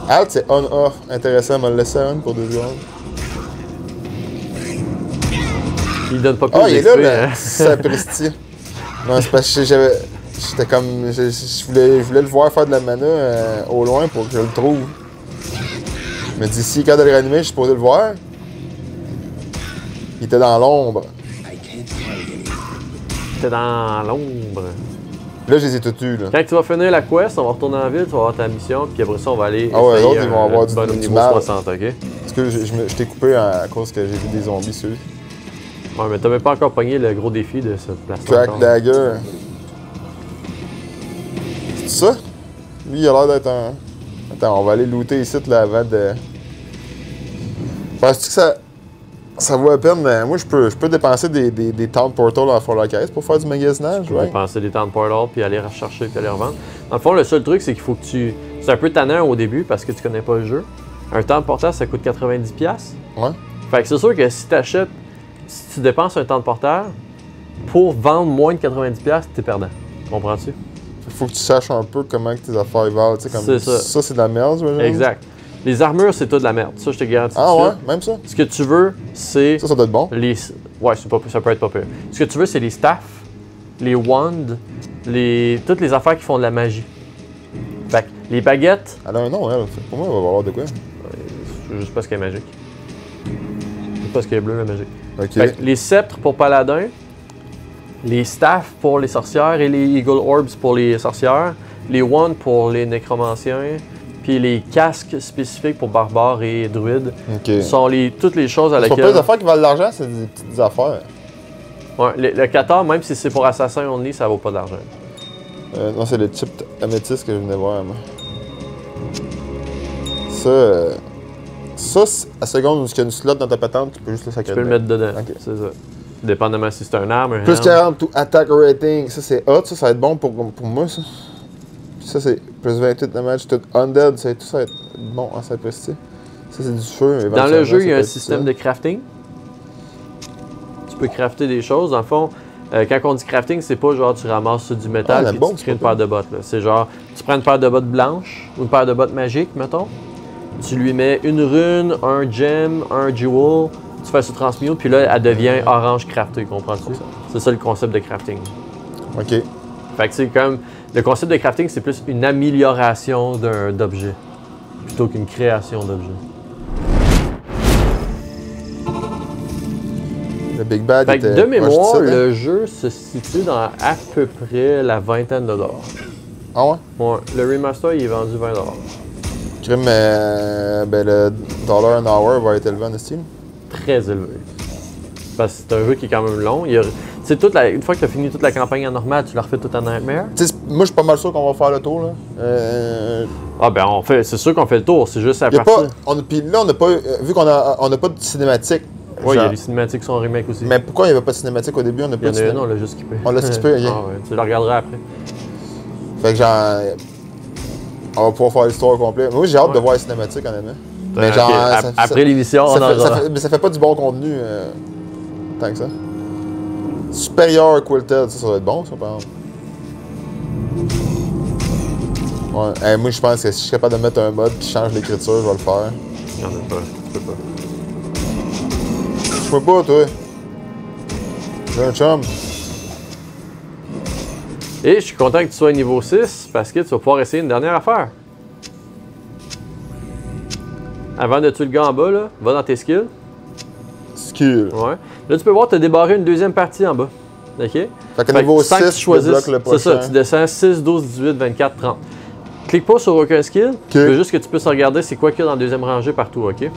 Alt, c'est on-off. Intéressant, on va le laisser on pour 2 secondes. Il donne pas plus Ah, il est là, d'XP, là. hein. Sapristi. Non, c'est parce que j'étais comme... Je voulais le voir faire de la mana au loin pour que je le trouve. Mais d'ici, quand il est réanimé, je suis supposé le voir. Il était dans l'ombre. I can't carry any. T'es dans l'ombre. Là, je les ai tous eus, là. Quand tu vas finir la quest, on va retourner en ville, tu vas avoir ta mission, puis après ça, on va aller Ah ouais, essayer l'autre, ils vont avoir du bonhomme niveau mal. 60, ok? Parce que je t'ai coupé à cause que j'ai vu des zombies sur lui. Ouais, mais t'as même pas encore pogné le gros défi de cette place-là. Crack encore. Dagger. C'est ça? Lui, il a l'air d'être un... Attends, on va aller looter ici là avant de... Penses-tu que ça vaut la peine? Moi, je peux dépenser des Town Portal à Fall Guys pour faire du magasinage, Tu peux ouais? dépenser des temps de portal, puis aller rechercher, puis aller revendre. Dans le fond, le seul truc, c'est qu'il faut que tu... C'est un peu tannant au début, parce que tu connais pas le jeu. Un temps de portal, ça coûte 90$. Ouais. Fait que c'est sûr que si t'achètes... Si tu dépenses un temps de portal, pour vendre moins de 90$, t'es perdant. Comprends-tu? Faut que tu saches un peu comment que tes affaires valent, tu sais, comme... C'est ça. Ça, c'est de la merde, j'imagine? Exact. Les armures, c'est tout de la merde. Ça, je te garantis. Ah tout de ouais? suite. Même ça? Ce que tu veux, c'est Ça doit être bon. les... Ouais, ça peut être pas pire. Ce que tu veux, c'est les staffs, les wands, toutes les affaires qui font de la magie. Fait que les baguettes, Elle a un nom, elle. Pour moi, elle va avoir de quoi? c'est juste parce qu'elle est magique. Juste parce qu'elle est bleue, la magique. OK. Fait que les sceptres pour paladins, les staffs pour les sorcières et les Eagle Orbs pour les sorcières, les wands pour les nécromanciens, puis les casques spécifiques pour barbares et druides OK. sont toutes les choses à C'est pas laquelle... des affaires qui valent de l'argent, c'est des petites affaires. Ouais, le 14, même si c'est pour assassin only, ça vaut pas d'argent. Non, c'est le chip améthyste que je venais voir, moi. Ça, à seconde où il y a une slot dans ta patente, tu peux juste le sacrer. Tu peux le mettre dedans, Ok. c'est ça. Dépendamment si c'est un arme, un Plus helm. 40 to attack rating, ça c'est hot, ça va être bon pour moi, ça. Puis ça c'est plus 28 damage, tout undead, ça va être bon en sapristi. Ça c'est du feu. Dans le jeu, il y a un système de crafting. Tu peux crafter des choses. Dans le fond, quand on dit crafting, c'est pas genre tu ramasses du métal la et bombe, tu crées une c'est pas paire de bottes. là. C'est genre, tu prends une paire de bottes blanches ou une paire de bottes magiques, mettons. Tu lui mets une rune, un gem, un jewel, tu fais ce transmute, puis là, elle devient orange craftée, comprends-tu? C'est ça le concept de crafting. Ok. Fait que c'est comme, le concept de crafting, c'est plus une amélioration d'objet, plutôt qu'une création d'objet. Le Big Bad Fait que était... de mémoire, Ouais, je dis ça, hein? le jeu se situe dans à peu près la vingtaine de dollars. Ah ouais? Ouais, le remaster, il est vendu 20$. Crime, ben le dollar an hour va être élevé en Steam. Très élevé. Parce que c'est un jeu qui est quand même long. Tu sais, une fois que tu as fini toute la campagne en normal, tu la refais tout en Nightmare. Tu sais, moi je suis pas mal sûr qu'on va faire le tour, là. Ah ben, c'est sûr qu'on fait le tour, c'est juste à Y a partir. pas, puis là, on n'a pas, vu qu'on n'a pas de cinématique. Ouais, il y a genre- les cinématiques qui sont remake aussi. Mais pourquoi il n'y avait pas de cinématique au début? On n'a Il pas y en de a une, cinématique. on l'a juste skippé. On l'a skippé, ok. Ah ouais, tu le regarderas après. Fait que genre, on va pouvoir faire l'histoire complète. Moi, j'ai hâte de Ouais. voir les cinématiques, honnêtement. Ok, après l'émission, on en aura. mais ça fait pas du bon contenu, tant que ça. Supérieur Quilted, ça va être bon, ça, par exemple. Ouais. Moi, je pense que si je suis capable de mettre un mode qui change l'écriture, je vais le faire. Y'en a pas. Tu peux pas. Je peux pas, toi. J'ai un chum. Et je suis content que tu sois niveau 6 parce que tu vas pouvoir essayer une dernière affaire. Avant de tuer le gars en bas, là, va dans tes skills. Skill. Ouais. Là, tu peux voir, tu as débarré une deuxième partie en bas. OK? Fait que niveau sans que 6, tu je débloque choisisses, le c'est ça, prochain. tu descends 6, 12, 18, 24, 30. Clique pas sur aucun skill. Tu veux juste que tu puisses regarder c'est quoi qu'il y a dans la deuxième rangée partout, OK?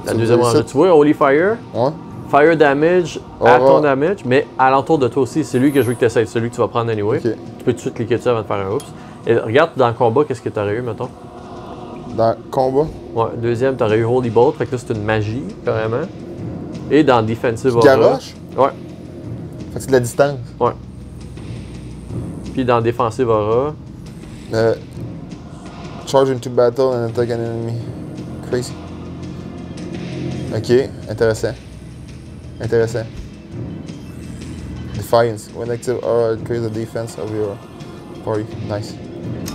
La deuxième rangée, tu vois, Holy Fire, Ouais. Fire Damage à Aura. ton damage, mais alentour de toi aussi. C'est lui que je veux que tu essaies, celui que tu vas prendre anyway. Ok. Tu peux tout de suite cliquer dessus avant de faire un oups. Et regarde dans le combat, qu'est-ce que tu aurais eu, mettons? Dans combat. Ouais, deuxième, tu aurais eu Holy Bolt, fait que là, c'est une magie, carrément. Et dans Defensive Aura. Garoche. Ouais, Fait que c'est de la distance. ouais. Puis dans Defensive Aura, Charge into battle and attack an enemy. Crazy. Ok, intéressant. Intéressant. Defiance. When active aura, increase the defense of your party. Nice.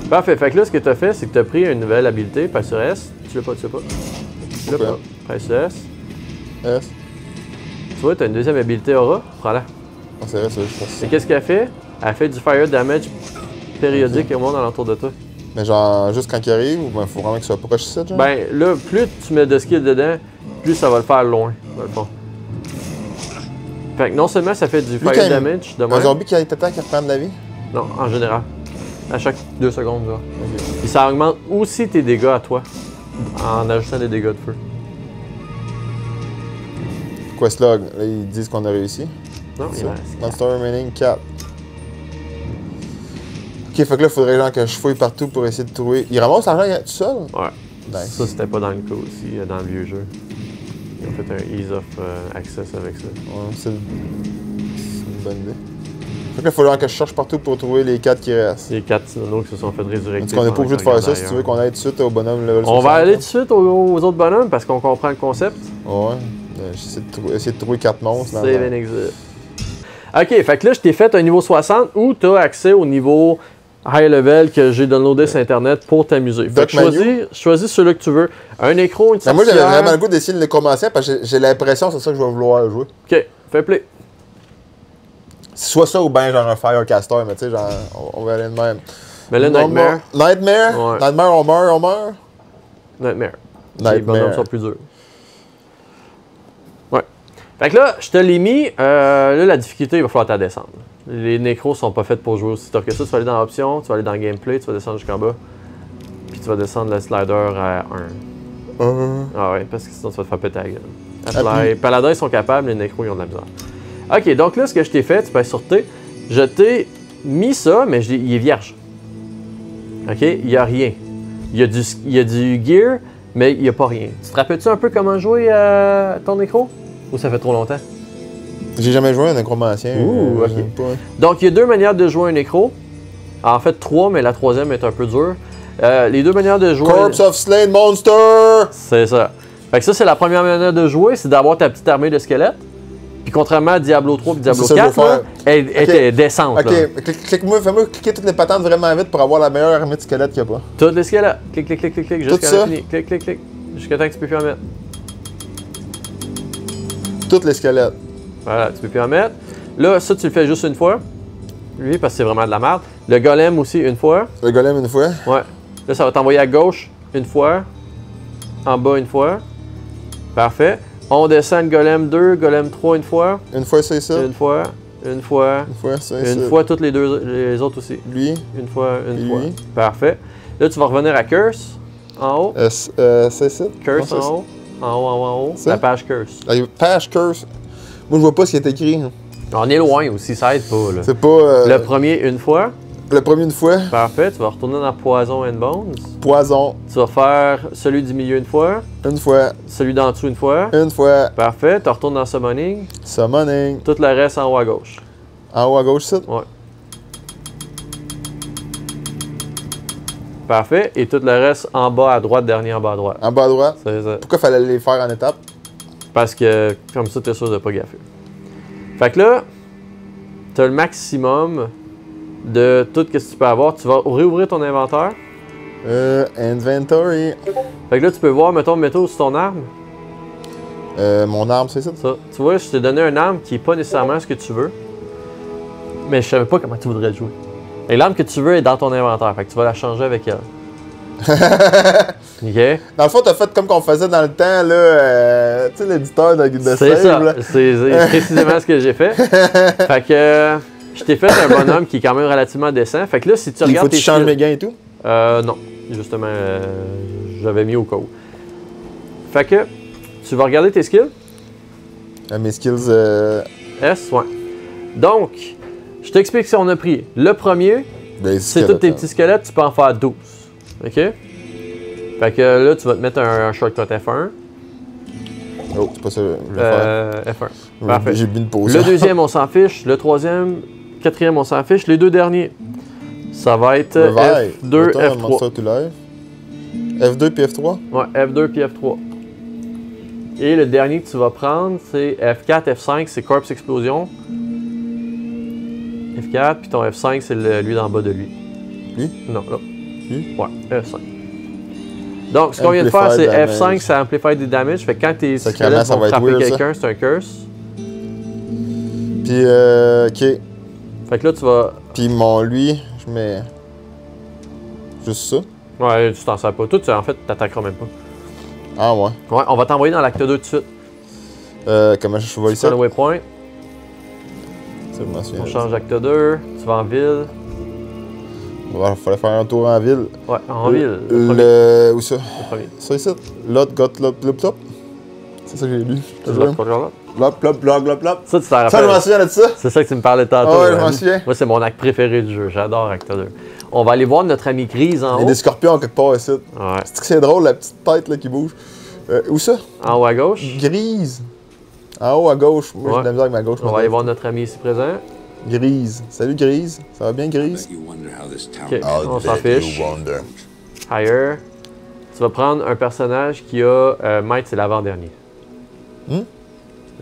parfait. Fait que là, ce que tu as fait, c'est que tu as pris une nouvelle habilité, presse sur S. Tu l'as pas, tu l'as pas. Tu l'as Ok. pas. Presse sur S. S. Tu vois, tu as une deuxième habilité Aura. Prends-la. Oh, c'est vrai, c'est juste pour ça. Et qu'est-ce qu'elle fait? Elle fait du fire damage périodique au monde alentour de toi. Mais genre, juste quand il arrive, ou ben faut vraiment qu'il soit proche de ça, genre? Ben là, plus tu mets de skill dedans, plus ça va le faire loin, dans le fond. Fait que non seulement ça fait du Lui, fire quand il- damage de Un même, zombie qui t'attaque, il reprend de la vie? non, en général. À chaque 2 secondes, genre. Ok. Puis ça augmente aussi tes dégâts à toi, en ajoutant des dégâts de feu. Questlog, là, ils disent qu'on a réussi. Non, il Ça. reste. Monster remaining 4. Ok, fait que là, il faudrait genre que je fouille partout pour essayer de trouver. Il ramasse l'argent tout seul? Ouais. Nice. Ça, c'était pas dans le cas aussi, dans le vieux jeu. Ils ont fait un ease of access avec ça. Ouais, c'est une bonne idée. Fait que là, il faut genre que je cherche partout pour trouver les 4 qui restent. Les 4 Synonos qui se sont fait résurrecter. Parce qu'on n'est pas obligé de faire ça si tu veux qu'on aille tout de suite au bonhomme level On va 60, aller là. tout de suite aux autres bonhommes parce qu'on comprend le concept. Ouais. J'essaie de, essayer de trouver 4 monstres. dans Save le- and exit. Ok, fait que là, je t'ai fait un niveau 60 où tu as accès au niveau high level que j'ai downloadé sur Internet pour t'amuser. Fait que Doc Manu. choisis celui que tu veux. Un nécro, une Mais moi, j'avais sorcière. vraiment le goût d'essayer de le commencer parce que j'ai l'impression que c'est ça que je vais vouloir jouer. Ok, fais play. Soit ça ou bien genre un Firecaster, mais tu sais, genre, on va aller de même. Mais là, Nightmare. Nightmare? Ouais. Nightmare, on meurt? Nightmare. Nightmare. Les bonhommes sont plus durs. Ouais. Fait que là, je te l'ai mis. Là, la difficulté, il va falloir t'en descendre. Les nécros sont pas faits pour jouer aussi tard que ça. Tu vas aller dans Options, tu vas aller dans Gameplay, tu vas descendre jusqu'en bas. Puis tu vas descendre le slider à 1. Ah ouais, parce que sinon tu vas te faire péter la gueule. Apply. Paladins, ils sont capables, les nécros, ils ont de la misère. Ok, donc là, ce que je t'ai fait, tu peux aller sur T. Je t'ai mis ça, mais il est vierge. Ok, il n'y a rien. Il y a du gear, mais il n'y a pas rien. Tu te rappelles-tu un peu comment jouer à ton nécro? Ou ça fait trop longtemps? J'ai jamais joué à un nécromancien. Ouh, ok. j'aime pas. Donc, il y a deux manières de jouer un nécro. En fait, trois, mais la troisième est un peu dure. Les deux manières de jouer... Corpse of Slain Monster! C'est ça. Fait que ça, c'est la première manière de jouer, c'est d'avoir ta petite armée de squelettes. Puis contrairement à Diablo 3 et Diablo C'est ça que je 4, veux là, elle était décente. Ok, Là. clique-moi, fais-moi cliquer toutes les patentes vraiment vite pour avoir la meilleure armée de squelettes qu'il y a pas. Tous les squelettes. Clic, clic, clic, clic, clic, jusqu'à ça? l'infini. Clic, clic, clic. Jusqu'à temps que tu peux plus en mettre. Toutes les squelettes. Voilà, tu peux plus en mettre. Là, ça, tu le fais juste une fois. Lui, parce que c'est vraiment de la merde. Le golem aussi, une fois. Le golem une fois. Ouais. Là, ça va t'envoyer à gauche une fois. En bas une fois. Parfait. On descend le golem 2, golem 3 une fois. Une fois c'est ça. Une fois. Une fois. Une fois c'est ça. Une fois toutes les autres aussi. Lui. Une fois, une Lui. fois. Parfait. Là, tu vas revenir à Curse. En haut. C'est ça. Curse Non, en haut. En haut, en haut, en haut. Ça? La page Curse. Page curse. Moi je vois pas ce qui est écrit. hein. On est loin aussi, ça aide pas. Là. C'est pas. Le premier, une fois. Le premier une fois. Parfait. Tu vas retourner dans Poison and Bones. Poison. Tu vas faire celui du milieu une fois. Une fois. Celui d'en dessous une fois. Une fois. Parfait. Tu retournes dans Summoning. Summoning. Tout le reste en haut à gauche. En haut à gauche, ça. Ouais. Parfait. Et tout le reste en bas à droite, dernier en bas à droite. En bas à droite. C'est ça. Pourquoi fallait les faire en étapes? Parce que comme ça, t'es sûr de pas gaffer. Fait que là, t'as le maximum de tout ce que tu peux avoir. Tu vas réouvrir ton inventaire. Inventory. Fait que là, tu peux voir, mettons, métaux sur ton arme. Mon arme, c'est ça? Ça. Tu vois, je t'ai donné une arme qui n'est pas nécessairement ce que tu veux. Mais je savais pas comment tu voudrais le jouer. Et l'arme que tu veux est dans ton inventaire. Fait que tu vas la changer avec elle. OK? Dans le fond, t'as fait comme qu'on faisait dans le temps, là, tu sais, l'éditeur de C'est save, ça. là. C'est précisément ce que j'ai fait. Fait que je t'ai fait un bonhomme qui est quand même relativement décent. Fait que là, si tu Il regardes faut que tu changes mes gains et tout? Non. Justement, j'avais mis au cas où. Fait que tu vas regarder tes skills. Mes skills, S, ouais. Donc, je t'explique ce qu'on a pris. Le premier, ben, c'est tous tes petits squelettes, tu peux en faire 12. OK? Fait que là, tu vas te mettre un shortcut F1. Oh, c'est pas ça que je voulais faire. F1. Parfait. J'ai bu une pause. Le deuxième, on s'en fiche. Le troisième, quatrième, on s'en fiche. Les deux derniers, ça va être Revive. F2, Return F3. Monster to life. F2 puis F3? Ouais, F2 puis F3. Et le dernier que tu vas prendre, c'est F4, F5, c'est Corpse Explosion. F4, puis ton F5, c'est lui d'en bas de lui. Lui? Non, là. Lui? Ouais, F5. Donc, ce qu'on vient de faire, c'est Amplify F5, damage. ça amplify des damages. Fait que quand tes Sacrément, squelettes ça vont va être frapper weird, ça. quelqu'un, c'est un curse. Puis, ok. Fait que là, tu vas... Puis lui, je mets juste ça. Ouais, tu t'en sers pas. Toi, en fait, t'attaqueras même pas. Ah ouais. Ouais, on va t'envoyer dans l'acte 2 tout de suite. Comment je vois Sur ça? le waypoint, Ça, je m'en souviens. on change d'acte 2, tu vas en ville. Il fallait faire un tour en ville. Ouais, en ville. Le premier. Où ça? Le premier. Ça ici? Lot, got, lop, lop, lop. C'est ça que j'ai lu. Tu l'as pas regardé? Lop, lop, lop, lop, lop. Ça, tu t'en Ça, je rappelles. m'en souviens de ça. C'est ça que tu me parlais tantôt. Ah ouais, je hein. m'en souviens. Moi, c'est mon acte préféré du jeu. J'adore acte 2. On va aller voir notre ami Grise en Il y a haut. des scorpions quelque part ici. Ouais. C'est que c'est drôle, la petite tête là, qui bouge. Où ça? En haut à gauche. Grise. En haut à gauche. Moi, j'ai Ouais. de la misère avec ma gauche. On va aller voir notre ami ici présent. Grise. Salut Grise. Ça va bien, Grise? Bet you wonder how this town Ok, on s'en fiche. Hire. Tu vas prendre un personnage qui a... Maître, c'est l'avant-dernier.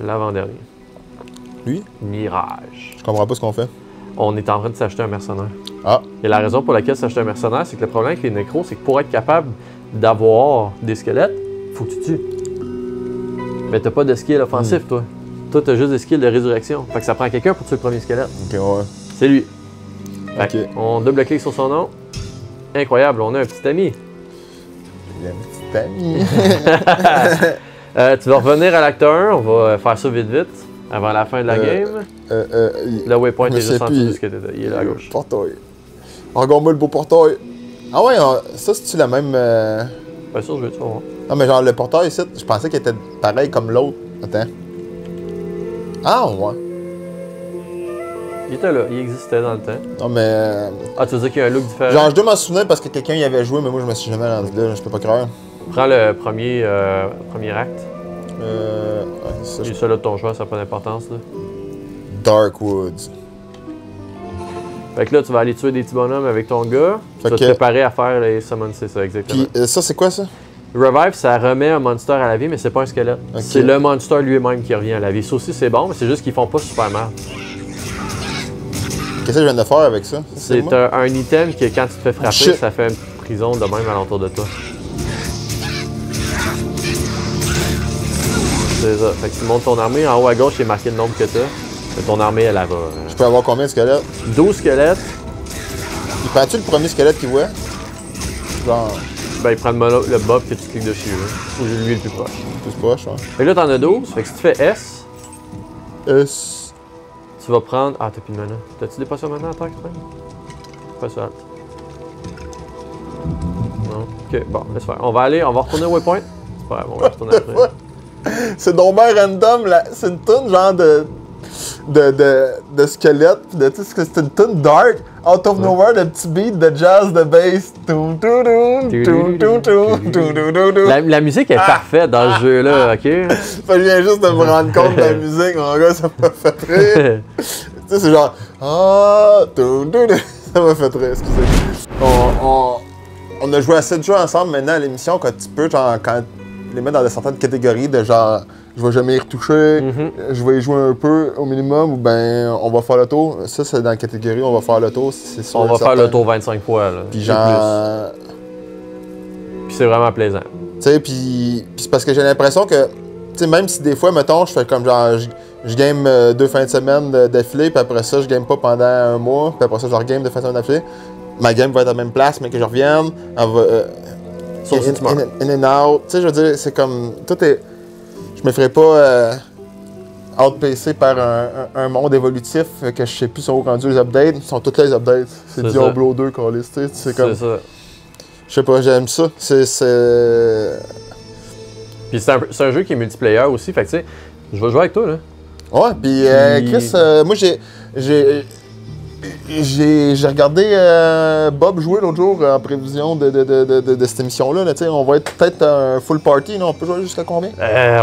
L'avant-dernier. Lui? Mirage. Je comprends pas ce qu'on fait. On est en train de s'acheter un mercenaire. Ah. Et la raison pour laquelle s'acheter un mercenaire, c'est que le problème avec les nécros, c'est que pour être capable d'avoir des squelettes, faut que tu tues. Mais t'as pas de skill offensif, toi. Toi, t'as juste des skills de résurrection. Fait que ça prend quelqu'un pour tuer le premier squelette. Ok, ouais. C'est lui. Fait Ok. que on double-clique sur son nom. Incroyable, on a un petit ami. J'ai un petit ami. Tu vas revenir à l'acte 1, on va faire ça vite vite, avant la fin de la game. Le waypoint je est sais juste en plus. dessous de ce que t'étais. Il est là à gauche. Portail. Regarde-moi le beau portail. Ah ouais, ça, c'est-tu la même... Pas sûr, je vais te voir. Non, mais genre, le portail ici, je pensais qu'il était pareil comme l'autre. Attends. Ah ouais. Il était là, il existait dans le temps. Non, mais... Ah, tu veux dire qu'il y a un look différent? Genre, je dois m'en souvenir parce que quelqu'un y avait joué, mais moi, je me suis jamais rendu là. Je peux pas croire. Prends le premier acte. Ouais, ça, Et celui de ton choix, ça n'a pas d'importance. Là. Dark Woods. Fait que là, tu vas aller tuer des petits bonhommes avec ton gars. Tu vas te préparer à faire les summons, c'est ça, exactement. Puis ça, c'est quoi ça? Revive, ça remet un monster à la vie, mais c'est pas un squelette. Ok. C'est le monster lui-même qui revient à la vie. Ça aussi, c'est bon, mais c'est juste qu'ils font pas super mal. Qu'est-ce que je viens de faire avec ça? C'est moi? un item que quand tu te fais frapper, Shit. ça fait une prison de même alentour de toi. C'est ça. Fait que tu montes ton armée. En haut à gauche, il est marqué le nombre que tu as. Ton armée, elle va. Je peux avoir combien de squelettes? 12 squelettes. Il prend-tu le premier squelette qu'il voit? Genre, Ben, il prend le bob que tu cliques dessus. Là. Ou lui le plus proche. plus proche, ouais. Fait que là, t'en as 12. Fait que si tu fais S, S. tu vas prendre. Ah, t'as plus de mana. T'as-tu des potions maintenant à terre, Frank? Pas ça. Non. Ok, bon, laisse faire. On va retourner au waypoint. C'est pas grave, on va retourner après. C'est donc bien random, là. C'est une toune genre de squelette. Tu sais, c'est une toune dark. Out of nowhere, le petit beat de jazz de bass. La musique est parfaite dans ce jeu-là, ok? Fait que je viens juste de me rendre compte de la musique, mon gars, ça m'a fait rire. Tu sais, c'est genre. Ah, ça m'a fait rire, excusez. On a joué à 7 jeux ensemble maintenant à l'émission quand tu peux, genre, quand les mettre dans certaines catégories de genre je vais jamais y retoucher, je vais y jouer un peu au minimum, ou ben on va faire le tour. Ça, c'est dans la catégorie on va faire le tour, c'est sûr. On va faire le tour 25 fois, là. Puis genre... Puis c'est vraiment plaisant. Tu sais, puis c'est parce que j'ai l'impression que, tu sais, même si des fois, mettons, je fais comme genre, je game 2 fins de semaine d'affilée, puis après ça, je game pas pendant un mois, puis après ça, je game 2 fins de semaine d'affilée, ma game va être à la même place, mais que je revienne, elle va... Sauf si tu meurs. in and out. Tu sais, je veux dire, c'est comme... Tout est... Je me ferais pas outpacer par un monde évolutif que je sais plus sont rendus les updates. Ils sont tous là les updates. C'est Diablo 2, Callis, tu sais. C'est comme... ça. Je sais pas, j'aime ça. Puis c'est un jeu qui est multiplayer aussi, fait que tu sais, je vais jouer avec toi, là. Ouais, puis Chris, moi j'ai regardé Bob jouer l'autre jour en prévision de cette émission-là. Là, on va être peut-être un full party. Là, on peut jouer jusqu'à combien?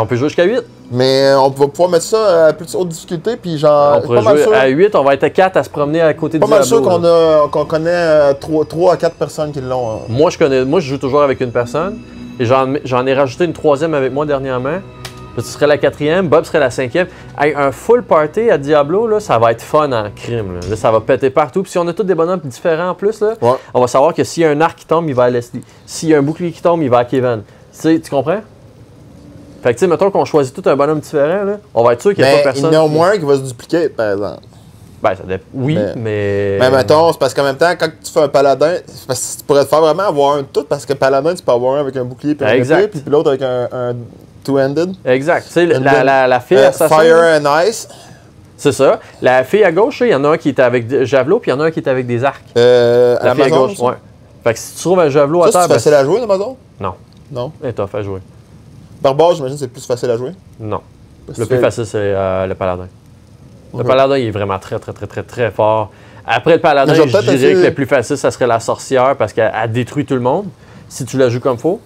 On peut jouer jusqu'à 8. Mais on va pouvoir mettre ça à plus haute difficulté. Puis genre, On pourrait jouer à 8, on va être 4 à se promener à côté de Diablo. Pas mal sûr qu'on connaît 3 à 4 personnes qui l'ont. Hein. Moi, je joue toujours avec une personne. Et j'en ai rajouté une 3e avec moi dernièrement. Là, tu serais la 4e, Bob serait la 5e. Hey, un full party à Diablo, là, ça va être fun en crime. Là, ça va péter partout. Puis si on a tous des bonhommes différents en plus, là, on va savoir que s'il y a un arc qui tombe, il va à Leslie. S'il y a un bouclier qui tombe, il va à Kevin. Tu comprends? Fait que tu sais, mettons qu'on choisit tout un bonhomme différent, là, on va être sûr qu'il n'y a pas personne. Il y en a au moins qui va se dupliquer, par exemple. Ben, ça dépend. Oui, mais. Mais mettons, c'est parce qu'en même temps, quand tu fais un paladin, c'est parce que tu pourrais te faire vraiment avoir un tout, parce que paladin, tu peux avoir un avec un bouclier et un épée, puis l'autre avec un two-handed. Exact. Tu sais, la fille assassin. Fire and Ice. C'est ça. La fille à gauche, il y en a un qui est avec javelot, puis il y en a un qui est avec des arcs. La fille à gauche, ouais. Fait que si tu trouves un javelot à terre. C'est facile à jouer, Amazon? Non. Non. Et tough à jouer. Barbare, j'imagine que c'est plus facile à jouer? Non. Le plus facile, c'est le paladin. Le paladin, il est vraiment très, très, très, très, très fort. Après le paladin, je dirais que le plus facile, ça serait la sorcière parce qu'elle détruit tout le monde si tu la joues comme il faut.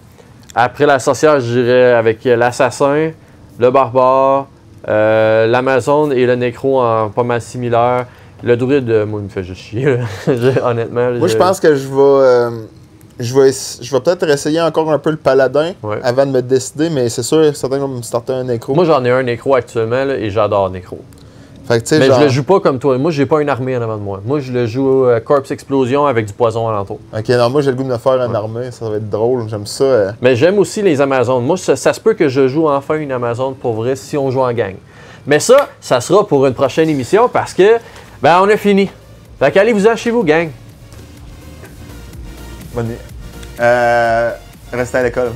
Après la sorcière, je dirais avec l'assassin, le barbare, l'amazone et le nécro en pas mal similaire. Le druide, moi, il me fait juste chier, honnêtement. Moi, je pense que je vais peut-être essayer encore un peu le paladin avant de me décider, mais c'est sûr, certains vont me starter un nécro. Moi, j'en ai un nécro actuellement là, et j'adore nécro. Fait que, mais je le joue pas comme toi. Moi, j'ai pas une armée en avant de moi. Moi, je le joue Corpse Explosion avec du poison alentour. Ok, non, moi, j'ai le goût de me faire une armée. Ça va être drôle. J'aime ça. Mais j'aime aussi les Amazones. Moi, ça se peut que je joue enfin une Amazone pour vrai si on joue en gang. Mais ça sera pour une prochaine émission parce que, ben, on a fini. Fait qu'allez-vous-en chez vous, gang. Bonne nuit. Restez à l'école.